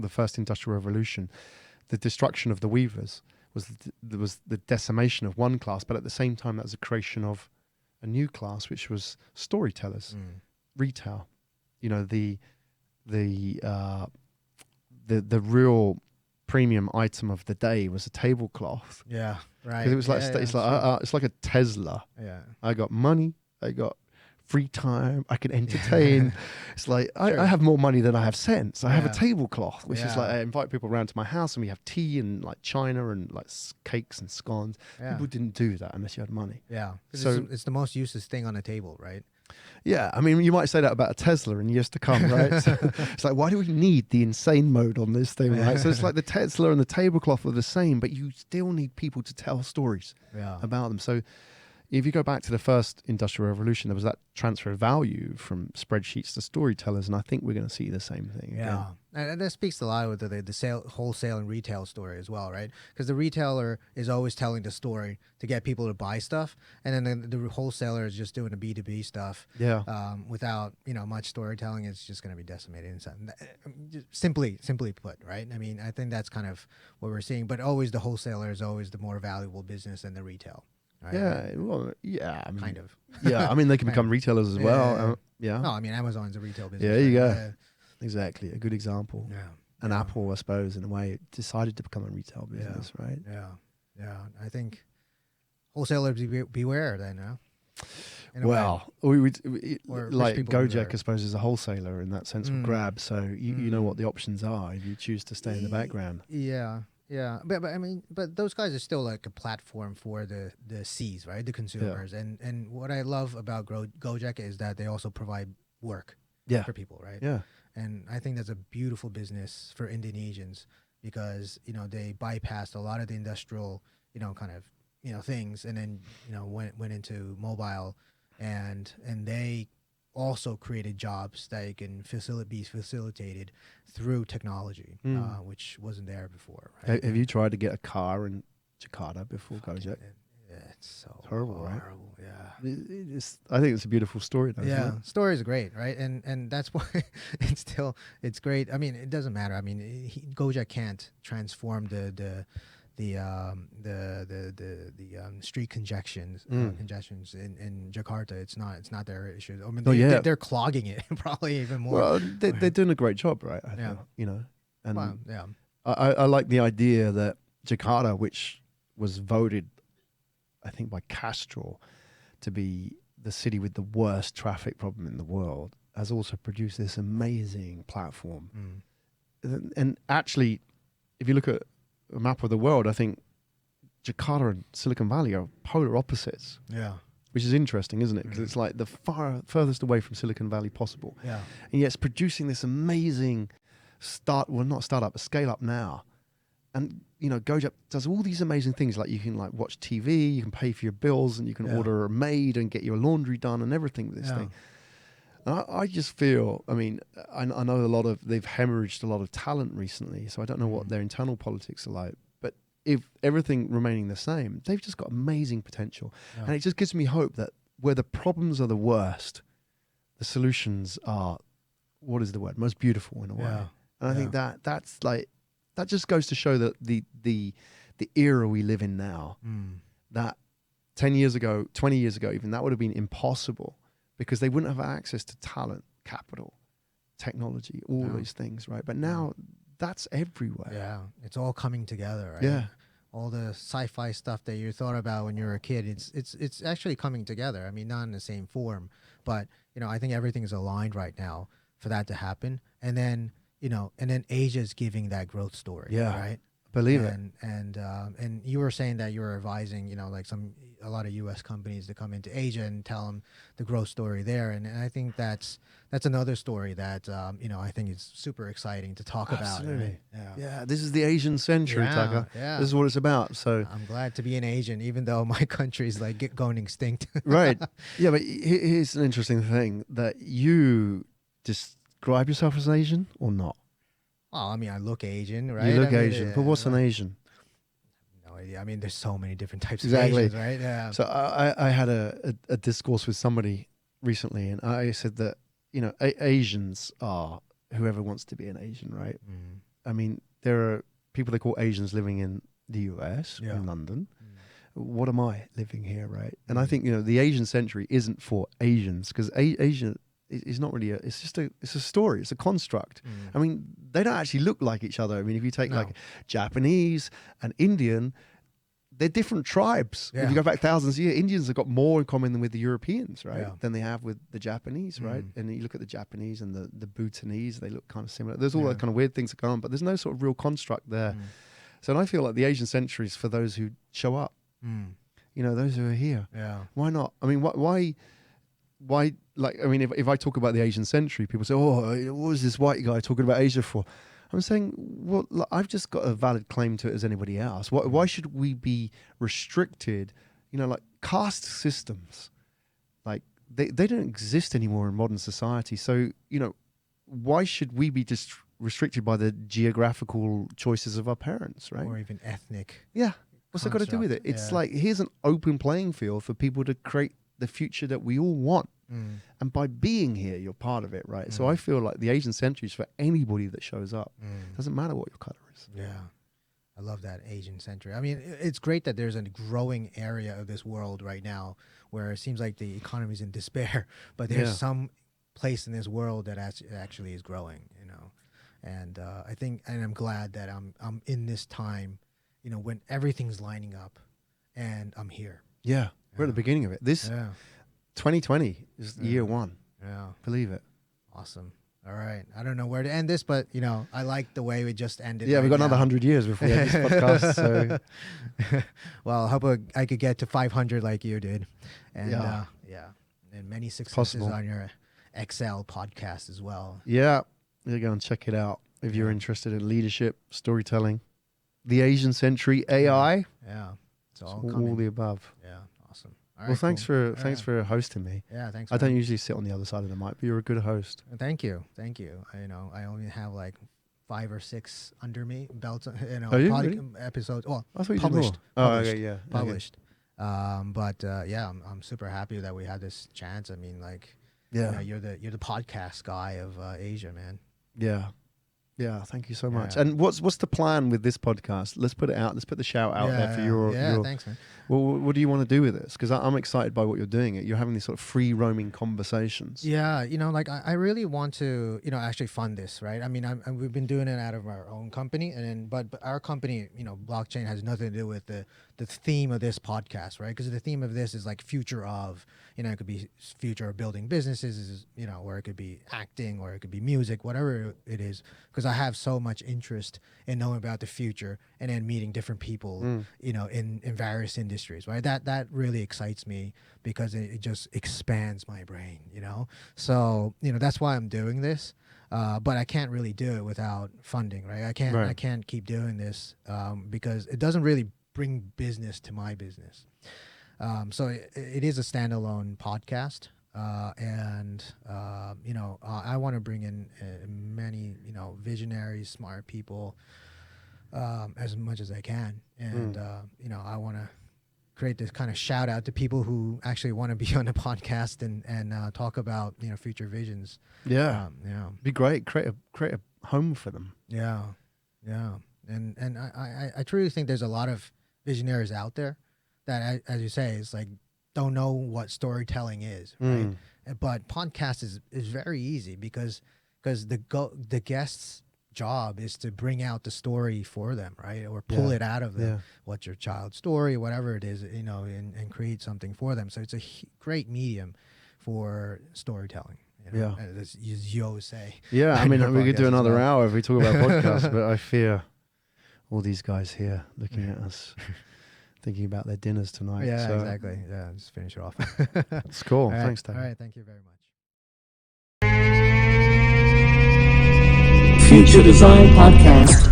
first industrial revolution, the destruction of the weavers was the decimation of one class, but at the same time that was the creation of a new class, which was storytellers, retail. The real premium item of the day was a tablecloth. Yeah, right. It was like it's like a Tesla. Yeah, I got money. I got free time. I can entertain. It's like I have more money than I have sense. I have a tablecloth, which is like I invite people around to my house and we have tea and like china and like cakes and scones. People didn't do that unless you had money. Yeah, so it's the most useless thing on the table, right? Yeah, I mean, you might say that about a Tesla in years to come, right? It's like, why do we need the insane mode on this thing, right? So it's like the Tesla and the tablecloth are the same, but you still need people to tell stories about them. So if you go back to the first industrial revolution, there was that transfer of value from spreadsheets to storytellers, and I think we're going to see the same thing again. And that speaks a lot with the wholesale and retail story as well, right? Because the retailer is always telling the story to get people to buy stuff, and then the wholesaler is just doing the B2B stuff. Without much storytelling, it's just going to be decimated. Simply put, right? I mean, I think that's kind of what we're seeing. But always the wholesaler is always the more valuable business than the retail. Right? Yeah, well, yeah, I mean, kind of. Yeah, I mean, they can become retailers as well. No, I mean, Amazon's a retail business. Yeah, there you go. Exactly, a good example. Yeah. And Apple, I suppose, in a way, decided to become a retail business, right? Yeah. I think wholesalers beware then, Well, we like Gojek, beware. I suppose, is a wholesaler in that sense of Grab. So you know what the options are if you choose to stay in the background. Yeah, but I mean, but those guys are still like a platform for the C's, right? The consumers, and what I love about Gojek is that they also provide work for people, right? Yeah, and I think that's a beautiful business for Indonesians because they bypassed a lot of the industrial kind of things, and then went into mobile, and they also created jobs that can be facilitated through technology, which wasn't there before. Right? Have you tried to get a car in Jakarta before Gojek? It's so horrible, right? Yeah. I think it's a beautiful story, though. Yeah, stories are great, right? And that's why it's great. I mean, it doesn't matter. I mean, Gojek can't transform the street congestions in Jakarta. It's not their issue. I mean, they're clogging it probably even more. Well, they're doing a great job, right? I think, and well, I like the idea that Jakarta, which was voted, I think, by Castro to be the city with the worst traffic problem in the world, has also produced this amazing platform. And actually, if you look at a map of the world, I think Jakarta and Silicon Valley are polar opposites. Yeah. Which is interesting, isn't it? Because it's like the furthest away from Silicon Valley possible. Yeah. And yet it's producing this amazing not startup, but scale up now. And, Gojek does all these amazing things. Like you can watch TV, you can pay for your bills, and you can order a maid and get your laundry done and everything with this thing. And I just feel, I mean, I know they've hemorrhaged a lot of talent recently, so I don't know what their internal politics are like. But if everything remaining the same, they've just got amazing potential. Yeah. And it just gives me hope that where the problems are the worst, the solutions are, what is the word, most beautiful in a way. And I think that just goes to show that the era we live in now, that 10 years ago, 20 years ago even, that would have been impossible. Because they wouldn't have access to talent, capital, technology, all these things, right? But now that's everywhere. Yeah, it's all coming together, right? Yeah. All the sci-fi stuff that you thought about when you were a kid, it's actually coming together. I mean, not in the same form, but I think everything is aligned right now for that to happen. And then Asia's giving that growth story, right? Believe it. And you were saying that you were advising, a lot of U.S. companies to come into Asia and tell them the growth story there. And I think that's another story that, I think is super exciting to talk about. Right? Yeah. This is the Asian century, Tucker. Yeah. This is what it's about. So I'm glad to be an Asian, even though my country's going extinct. Right. Yeah, but here's an interesting thing, that you describe yourself as Asian or not? Well, I mean, I look Asian, right? You look Asian, but what's an Asian? No idea. I mean, there's so many different types of Asians, right? Yeah. So I had a discourse with somebody recently, and I said that, Asians are whoever wants to be an Asian, right? I mean, there are people they call Asians living in the US, in London. What am I living here, right? And I think, the Asian century isn't for Asians, because Asia is not really it's a story, it's a construct. I mean, they don't actually look like each other. I mean, if you take like Japanese and Indian, they're different tribes. If you go back thousands of years, Indians have got more in common with the Europeans, right, than they have with the Japanese, right? And you look at the Japanese and the Bhutanese, they look kind of similar. There's all that kind of weird things that go on, but there's no sort of real construct there. So I feel like the Asian century is for those who show up, those who are here. Yeah. Why not? I mean, why like, I mean, if I talk about the Asian century, people say, oh, what was this white guy talking about Asia for? I'm saying, well, look, I've just got a valid claim to it as anybody else. Why should we be restricted? You know, like caste systems, like they don't exist anymore in modern society. So, you know, why should we be just restricted by the geographical choices of our parents, right? Or even ethnic. Yeah. What's that got to do with it? It's like, here's an open playing field for people to create the future that we all want. And by being here, you're part of it, right? So I feel like the Asian century is for anybody that shows up. Doesn't matter what your color is. Yeah. I love that Asian century. I mean, it's great that there's a growing area of this world right now where it seems like the economy is in despair, but there's some place in this world that actually is growing, you know. And I think, and I'm glad that I'm in this time, you know, when everything's lining up and I'm here. Yeah. We're at the beginning of it. This 2020 is year one. Yeah. Believe it. Awesome. All right. I don't know where to end this, but, you know, I like the way we just ended. Yeah, we've got another 100 years before we end this podcast. So, well, I hope I could get to 500 like you did. And, and many successes on your Excel podcast as well. Yeah. You go and check it out if you're interested in leadership, storytelling, the Asian century, AI. Yeah. It's all the above. Yeah. Awesome. All right, well, thanks for hosting me. Yeah, thanks. I don't usually sit on the other side of the mic, but you're a good host. Thank you. You know, I only have like 5 or 6 under me belts. You know, really? episodes. Well, I thought you published. Did more. Oh, okay, yeah. Published. Okay. Yeah, I'm super happy that we had this chance. I mean, like, you know, you're the podcast guy of Asia, man. Yeah. Yeah, thank you so much. And what's the plan with this podcast? Let's put it out. Let's put the shout out there for your. Thanks, man. Well, what do you want to do with this? Because I'm excited by what you're doing. You're having these sort of free roaming conversations. Yeah, you know, like I really want to, you know, actually fund this, right? I mean, we've been doing it out of our own company, and then but our company, you know, blockchain has nothing to do with the theme of this podcast, right? Because the theme of this is like future of, you know, it could be future of building businesses, you know, or it could be acting, or it could be music, whatever it is. Because I have so much interest in knowing about the future and then meeting different people, you know, in various industries, right? That really excites me because it just expands my brain, you know? So, you know, that's why I'm doing this. But I can't really do it without funding, right? I can't keep doing this because it doesn't really bring business to my business. So it is a standalone podcast. And you know, I want to bring in many, you know, visionaries, smart people, as much as I can. And, you know, I want to create this kind of shout out to people who actually want to be on the podcast and talk about, you know, future visions. Yeah. Yeah. Be great. Create a home for them. Yeah. Yeah. And I truly think there's a lot of visionaries out there that, as you say, is like, don't know what storytelling is, right? But podcast is very easy because the guest's job is to bring out the story for them, right? Or pull it out of them. Yeah. What's your child's story, whatever it is, you know, and create something for them. So it's a great medium for storytelling. You know? Yeah. As you always say. Yeah, I mean, we could do another hour if we talk about podcasts, but I fear all these guys here looking at us. Thinking about their dinners tonight. Yeah, so. Exactly. Yeah, just finish it off. It's cool. Right. Thanks, Tony. All right, thank you very much. Future Design Podcast.